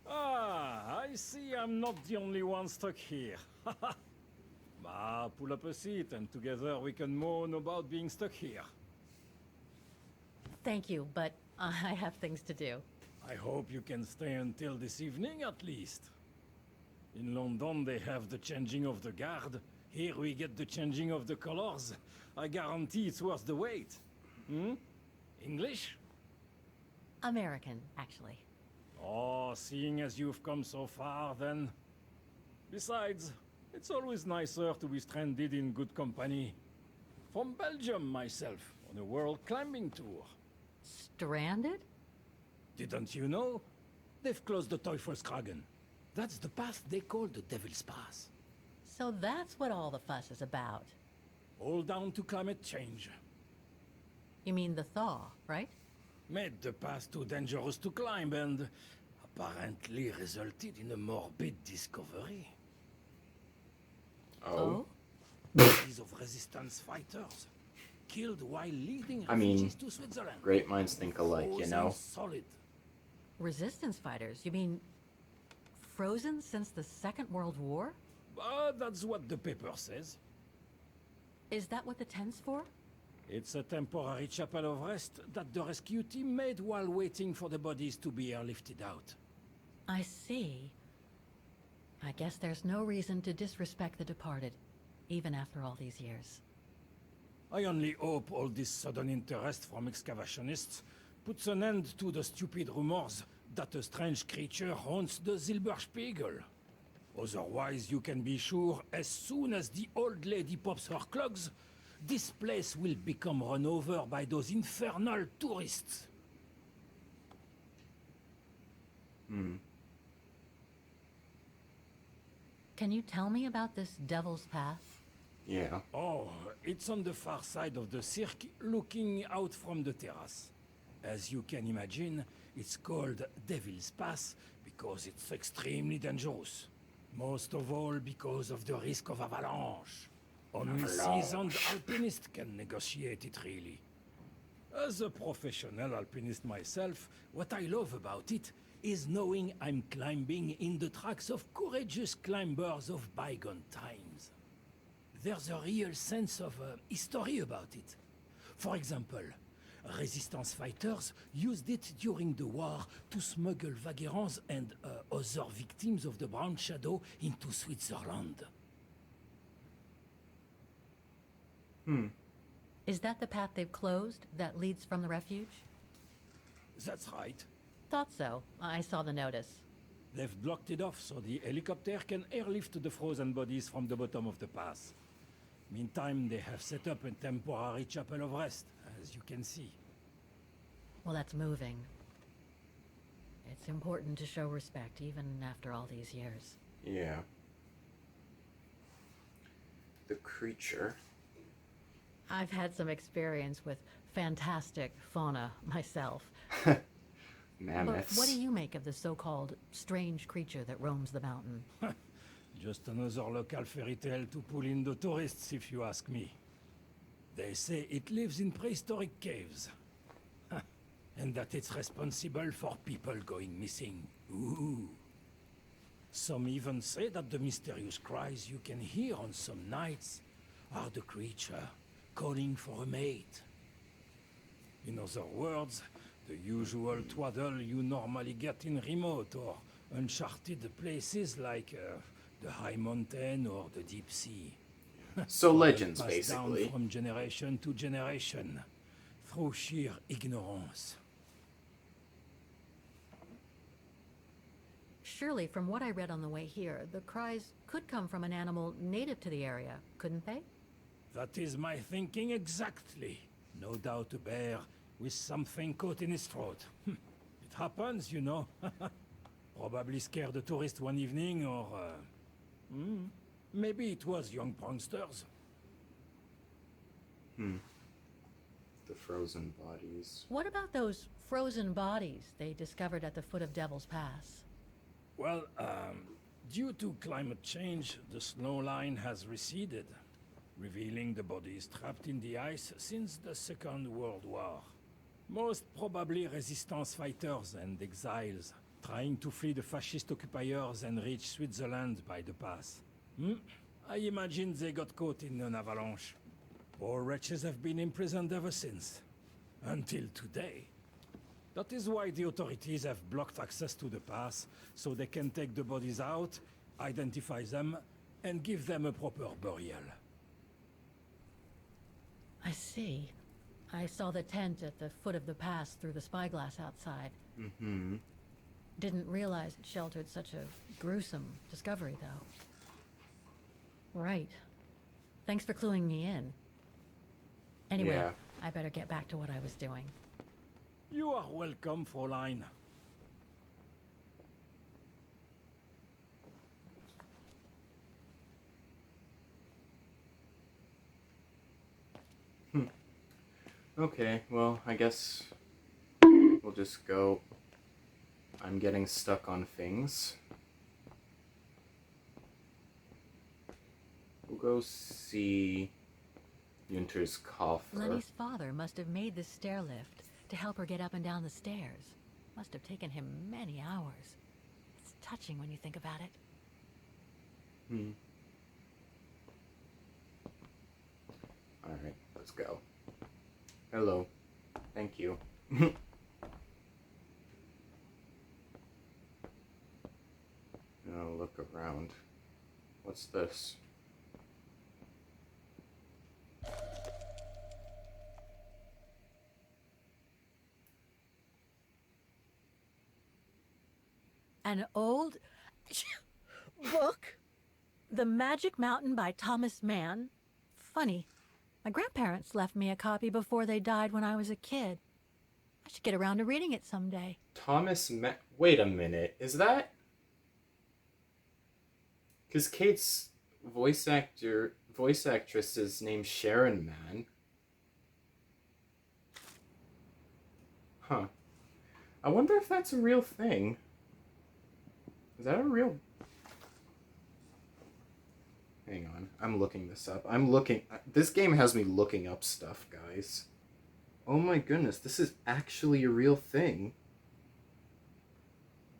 Ah, I see I'm not the only one stuck here. Pull up a seat and together we can moan about being stuck here. Thank you, but I have things to do. I hope you can stay until this evening at least. In London they have the changing of the guard. Here we get the changing of the colors. I guarantee it's worth the wait. English? American, actually. Oh, seeing as you've come so far, then. Besides, it's always nicer to be stranded in good company. From Belgium, myself, on a world climbing tour. Stranded? Didn't you know? They've closed the Teufelskragen. That's the path they call the Devil's Pass. So that's what all the fuss is about. All down to climate change. You mean the thaw, right? Made the path too dangerous to climb and apparently resulted in a morbid discovery. Oh? Bodies of resistance fighters killed while leading refugees to Switzerland. Great minds think alike, you know? Solid. Resistance fighters? You mean frozen since the Second World War? That's what the paper says. Is that what the tent's for? It's a temporary chapel of rest that the rescue team made while waiting for the bodies to be airlifted out. I see. I guess there's no reason to disrespect the departed, even after all these years. I only hope all this sudden interest from excavationists puts an end to the stupid rumors that a strange creature haunts the Silberspiegel. Otherwise, you can be sure, as soon as the old lady pops her clogs, this place will become run over by those infernal tourists. Can you tell me about this Devil's Path? Yeah. Oh, it's on the far side of the cirque, looking out from the terrace. As you can imagine, it's called Devil's Pass because it's extremely dangerous. Most of all because of the risk of avalanche. Only seasoned alpinists can negotiate it, really. As a professional alpinist myself, what I love about it is knowing I'm climbing in the tracks of courageous climbers of bygone times. There's a real sense of history about it. For example, resistance fighters used it during the war to smuggle vagrants and other victims of the Brown Shadow into Switzerland. Is that the path they've closed that leads from the refuge? That's right. Thought so. I saw the notice. They've blocked it off so the helicopter can airlift the frozen bodies from the bottom of the pass. Meantime, they have set up a temporary chapel of rest, as you can see. Well, that's moving. It's important to show respect, even after all these years. Yeah. The creature. I've had some experience with fantastic fauna myself. Mammoths. But what do you make of the so-called strange creature that roams the mountain? Just another local fairy tale to pull in the tourists, if you ask me. They say it lives in prehistoric caves. And that it's responsible for people going missing. Ooh. Some even say that the mysterious cries you can hear on some nights are the creature calling for a mate. In other words, the usual twaddle you normally get in remote or uncharted places like the high mountain or the deep sea. So legends, Passed basically. down from generation to generation. through sheer ignorance. Surely, from what I read on the way here, the cries could come from an animal native to the area, couldn't they? That is my thinking exactly. No doubt a bear with something caught in his throat. It happens, you know. Probably scared a tourist one evening, or... maybe it was young pranksters. The frozen bodies. What about those frozen bodies they discovered at the foot of Devil's Pass? Well, due to climate change, the snow line has receded, revealing the bodies trapped in the ice since the Second World War. Most probably resistance fighters and exiles, trying to flee the fascist occupiers and reach Switzerland by the pass. I imagine they got caught in an avalanche. Poor wretches have been imprisoned ever since. Until today. That is why the authorities have blocked access to the pass, so they can take the bodies out, identify them, and give them a proper burial. I see. I saw the tent at the foot of the pass through the spyglass outside. Didn't realize it sheltered such a gruesome discovery, though. Right. Thanks for cluing me in. Anyway, Yeah. I better get back to what I was doing. You are welcome, Fräulein. Okay, well, I guess we'll just go. I'm getting stuck on things. We'll go see Yunter's coffer. Lenny's father must have made this stair lift to help her get up and down the stairs. Must have taken him many hours. It's touching when you think about it. Alright, let's go. Hello. Thank you. Now look around. What's this? An old book? The Magic Mountain by Thomas Mann? Funny. My grandparents left me a copy before they died when I was a kid. I should get around to reading it someday. Wait a minute. Is that... Because Kate's voice actress is named Sharon Mann. Huh. I wonder if that's a real thing. Is that a real... Hang on. I'm looking this up. This game has me looking up stuff, guys. Oh my goodness. This is actually a real thing.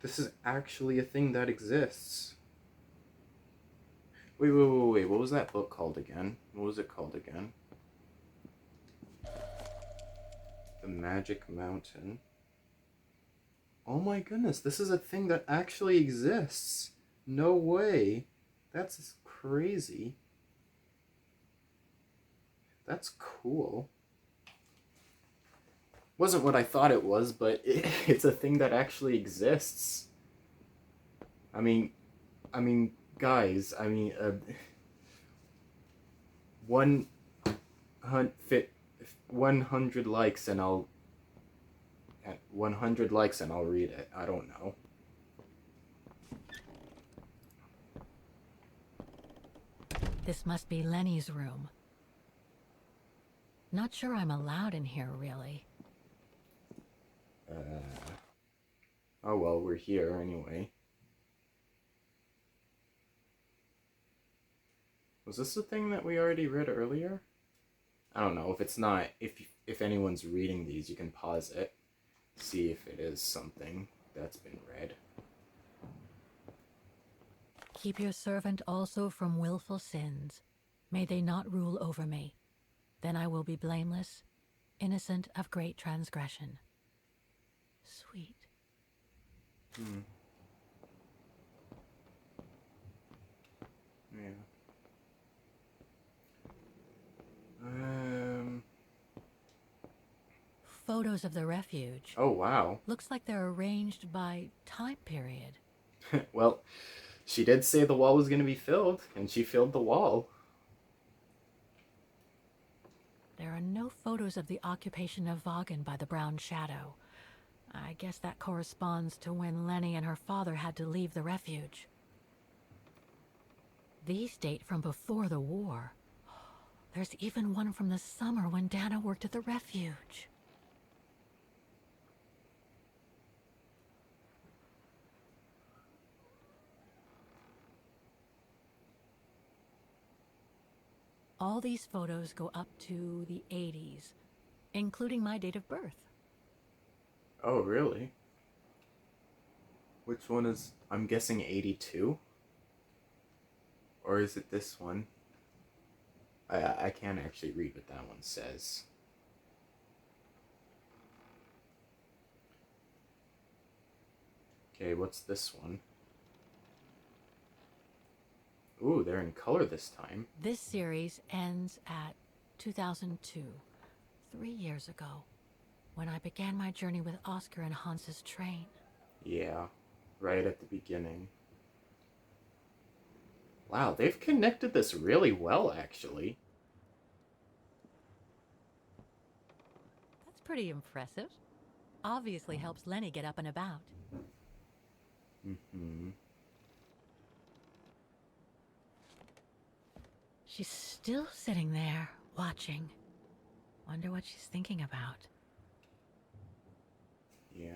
This is actually a thing that exists. Wait. What was that book called again? What was it called again? The Magic Mountain. Oh my goodness, this is a thing that actually exists. No way. That's crazy. That's cool. Wasn't what I thought it was, but it's a thing that actually exists. I mean, guys, 100 likes and I'll... At 100 likes and I'll read it. I don't know. This must be Lenny's room. Not sure I'm allowed in here, really. Oh well, we're here anyway. Was this the thing that we already read earlier? I don't know. If it's not, if anyone's reading these, you can pause it. See if it is something that's been read. Keep your servant also from willful sins. May they not rule over me. Then I will be blameless, innocent of great transgression. Sweet. Yeah. photos of the refuge. Oh, wow. Looks like they're arranged by time period. Well, she did say the wall was going to be filled, and she filled the wall. There are no photos of the occupation of Vaughan by the Brown Shadow. I guess that corresponds to when Lenny and her father had to leave the refuge. These date from before the war. There's even one from the summer when Dana worked at the refuge. All these photos go up to the 80s, including my date of birth. Oh, really? Which one is... I'm guessing 82? Or is it this one? I can't actually read what that one says. Okay, what's this one? Ooh, they're in color this time. This series ends at 2002, 3 years ago, when I began my journey with Oscar and Hans's train. Yeah, right at the beginning. Wow, they've connected this really well, actually. That's pretty impressive. Obviously helps Lenny get up and about. Mm-hmm. She's still sitting there, watching. Wonder what she's thinking about. Yeah.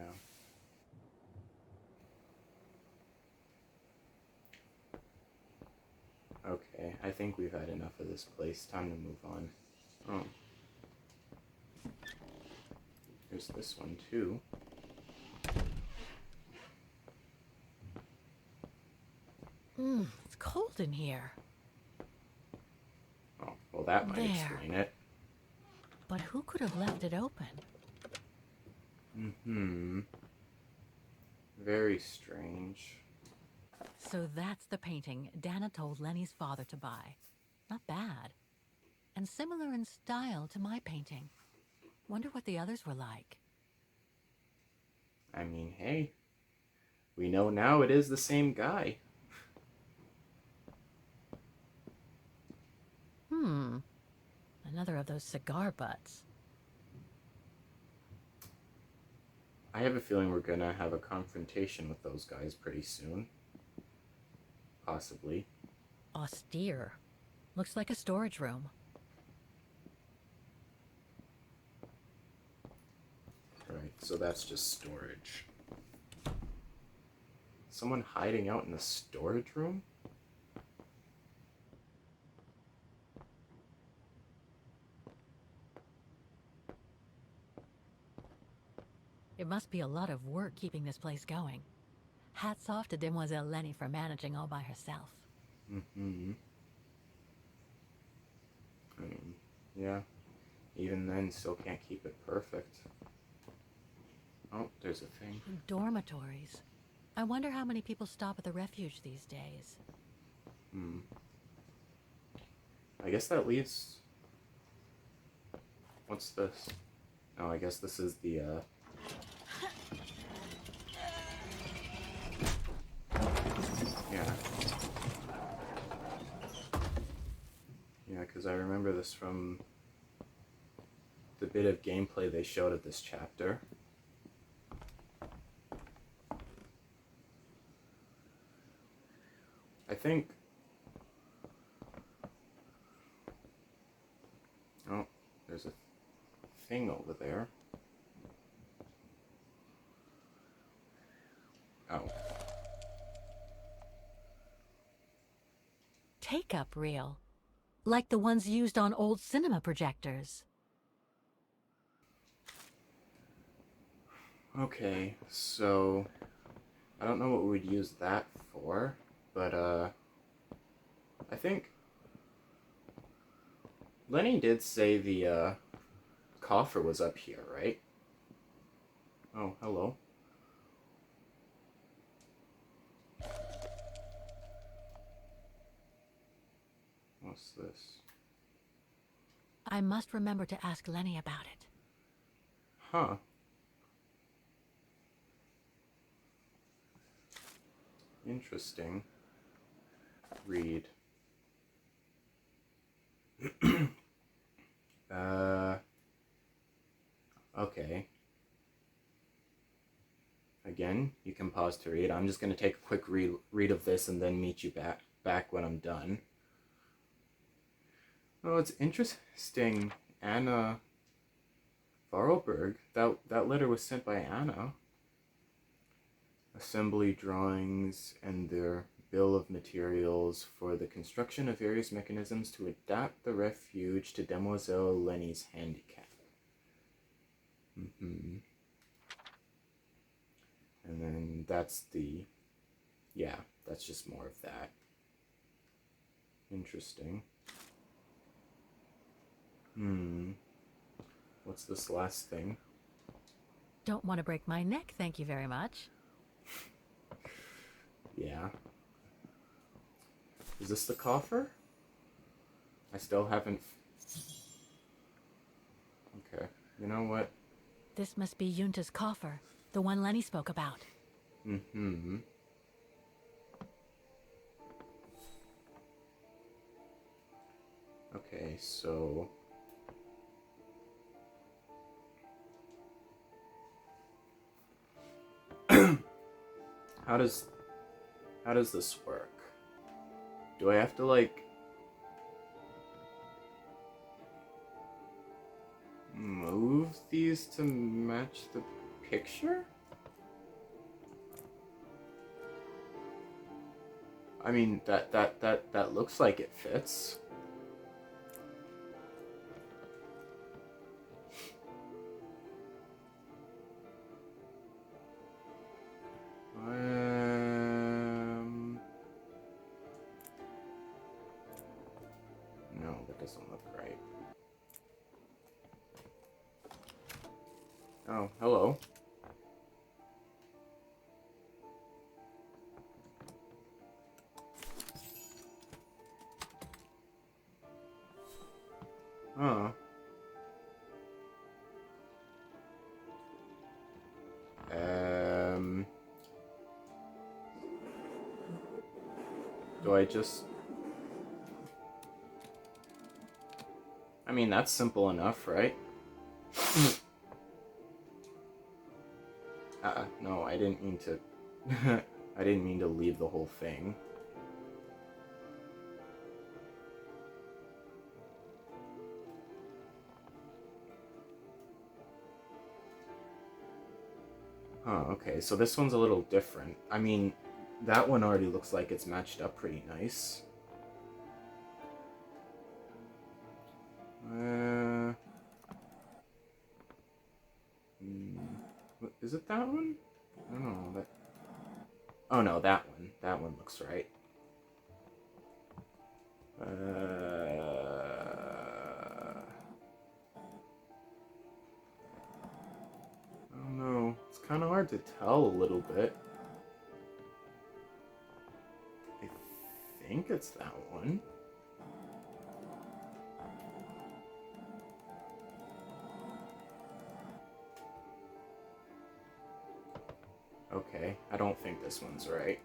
Okay, I think we've had enough of this place. Time to move on. Oh. There's this one, too. It's cold in here. Oh, well, that might explain it. But who could have left it open? Mm-hmm. Very strange. So that's the painting Dana told Lenny's father to buy. Not bad. And similar in style to my painting. Wonder what the others were like. I mean, hey. We know now it is the same guy. Another of those cigar butts. I have a feeling we're gonna have a confrontation with those guys pretty soon. Possibly. Austere. Looks like a storage room. Right, so that's just storage. Someone hiding out in the storage room? It must be a lot of work keeping this place going. Hats off to Demoiselle Lenny for managing all by herself. Mm-hmm. I mean, yeah. Even then, still can't keep it perfect. Oh, there's a thing. Dormitories. I wonder how many people stop at the refuge these days. I guess that leaves... What's this? Oh, I guess this is the, Yeah. Yeah, because I remember this from the bit of gameplay they showed at this chapter. I think... Oh, there's a thing over there. Oh. Take-up reel. Like the ones used on old cinema projectors. Okay, so... I don't know what we'd use that for, but, I think... Lenny did say the, coffer was up here, right? Oh, hello. What's this? I must remember to ask Lenny about it. Huh. Interesting. Read. Okay. Again, you can pause to read. I'm just going to take a quick read of this and then meet you back when I'm done. Oh, it's interesting. Anna Varlberg. That letter was sent by Anna. Assembly drawings and their bill of materials for the construction of various mechanisms to adapt the refuge to Demoiselle Lenny's handicap. And then that's that's just more of that. Interesting. What's this last thing? Don't want to break my neck, thank you very much. Yeah. Is this the coffer? I still haven't... Okay. You know what? This must be Yunta's coffer, the one Lenny spoke about. Okay, so... How does this work? Do I have to, like... move these to match the picture? I mean, that looks like it fits. No, that doesn't look right. Oh, hello. Oh. Do I just... I mean, that's simple enough, right? No, I didn't mean to... I didn't mean to leave the whole thing. Huh, okay, so this one's a little different. I mean, that one already looks like it's matched up pretty nice. Is it that one? I don't know. That... Oh no, that one. That one looks right. I don't know. It's kind of hard to tell a little bit. I think it's that one. Okay, I don't think this one's right.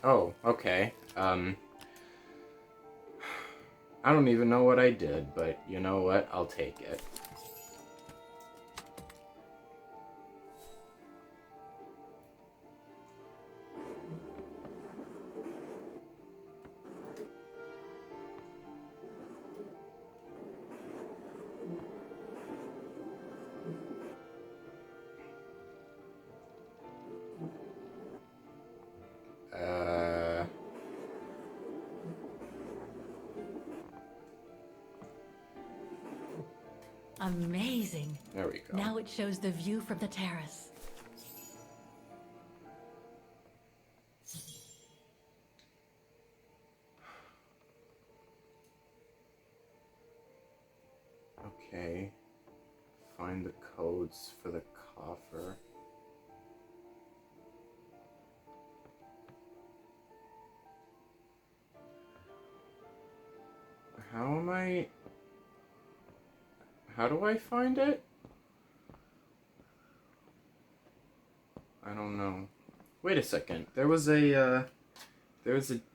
Oh, okay. I don't even know what I did, but you know what? I'll take it. Amazing. There we go. Now it shows the view from the terrace. Okay. find the codes for the coffer. How do I find it? I don't know. Wait a second. There was a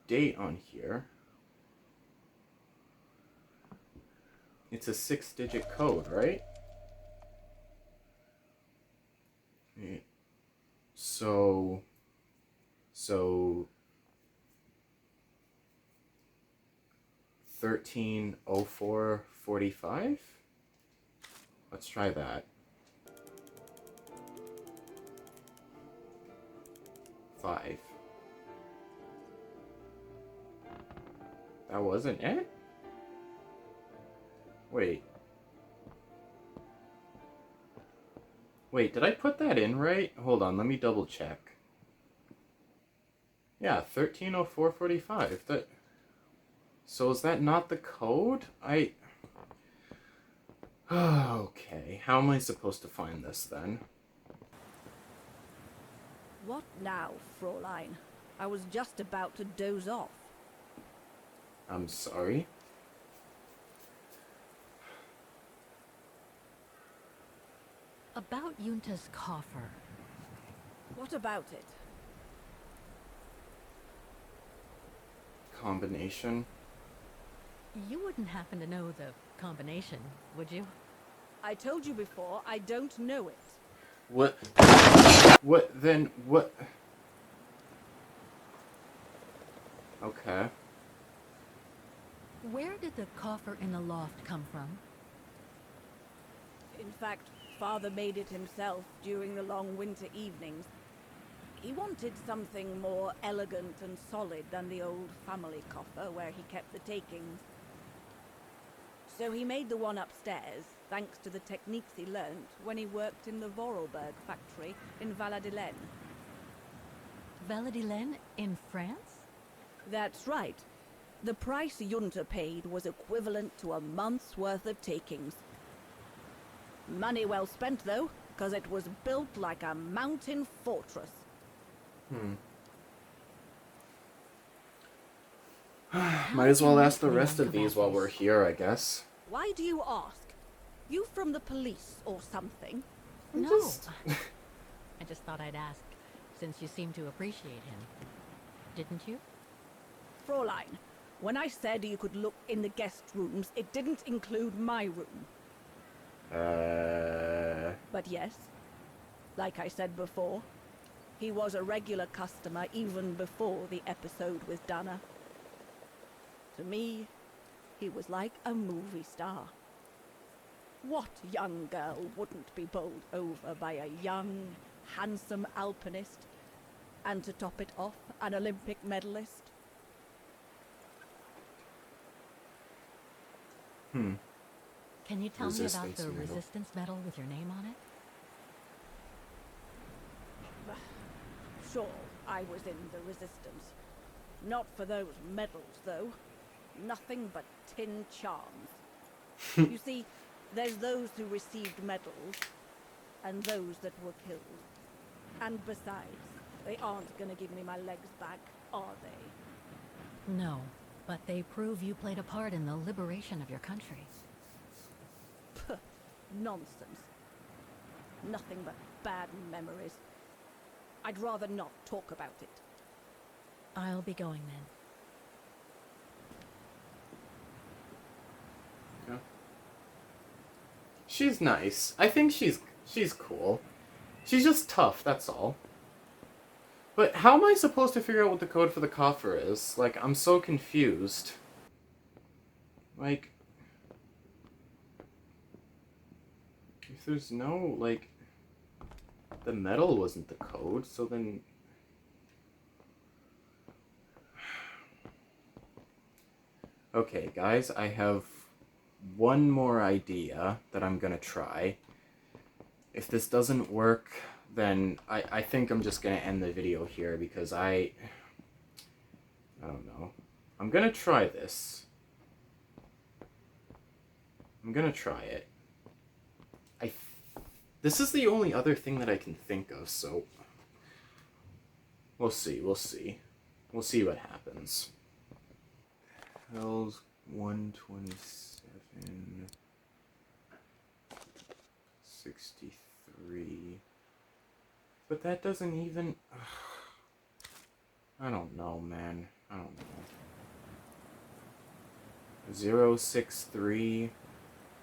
date on here. It's a 6-digit code, right? So 130445? Let's try that. 5. That wasn't it? Wait. Wait, did I put that in right? Hold on, let me double check. Yeah, 130445. So is that not the code? Okay, how am I supposed to find this then? What now, Fräulein? I was just about to doze off. I'm sorry. About Yunta's coffer. What about it? Combination. You wouldn't happen to know the combination, would you? I told you before, I don't know it. What? What then? What? Okay. Where did the coffer in the loft come from? In fact, Father made it himself during the long winter evenings. He wanted something more elegant and solid than the old family coffer where he kept the takings. So he made the one upstairs, thanks to the techniques he learnt when he worked in the Vorarlberg factory in Valladolid. Valladolid in France? That's right. The price Junta paid was equivalent to a month's worth of takings. Money well spent, though, because it was built like a mountain fortress. Might as well ask the rest of these while we're here, I guess. Why do you ask? You from the police or something? No. I just thought I'd ask, since you seem to appreciate him. Didn't you? Fräulein, when I said you could look in the guest rooms, it didn't include my room. But yes, like I said before, he was a regular customer even before the episode with Dana. To me, he was like a movie star. What young girl wouldn't be bowled over by a young, handsome alpinist, and to top it off, an Olympic medalist? Can you tell me about Resistance the medal. resistance medal with your name on it? Sure, I was in the Resistance. Not for those medals, though. Nothing but tin charms. You see, there's those who received medals, and those that were killed. And besides, they aren't gonna give me my legs back, are they? No, but they prove you played a part in the liberation of your country. Puh, nonsense. Nothing but bad memories. I'd rather not talk about it. I'll be going then. Yeah. She's nice. I think she's cool. She's just tough, that's all. But how am I supposed to figure out what the code for the coffer is? Like, I'm so confused. Like, if there's no, like, the metal wasn't the code, so then... Okay, guys, I have one more idea that I'm gonna try. If this doesn't work, then I think I'm just gonna end the video here because I don't know. I'm gonna try this. I'm gonna try it. I This is the only other thing that I can think of, so we'll see. We'll see what happens. Hell's 127, 63. But that doesn't even. I don't know, man. I don't know. 063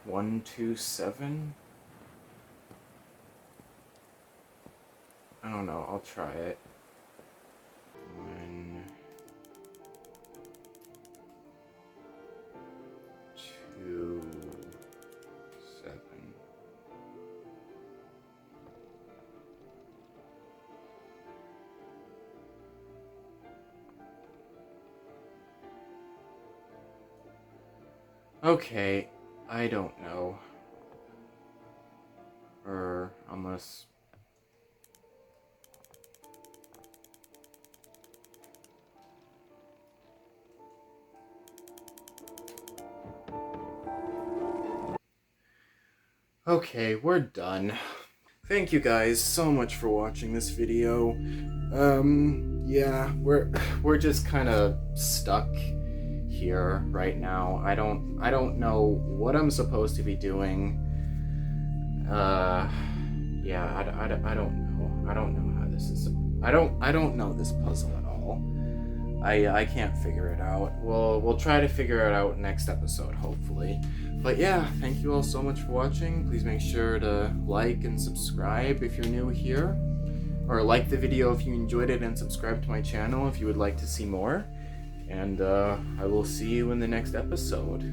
127. I don't know. I'll try it. 1 2 7. Okay, I don't know. Or unless. Okay, we're done. Thank you guys so much for watching this video. Yeah, we're just kind of stuck here right now. I don't know what I'm supposed to be doing. Yeah, I don't know. I don't know how this is. I don't know this puzzle at all. I can't figure it out. We'll try to figure it out next episode, hopefully. But yeah, thank you all so much for watching. Please make sure to like and subscribe if you're new here. Or like the video if you enjoyed it, and subscribe to my channel if you would like to see more. And I will see you in the next episode.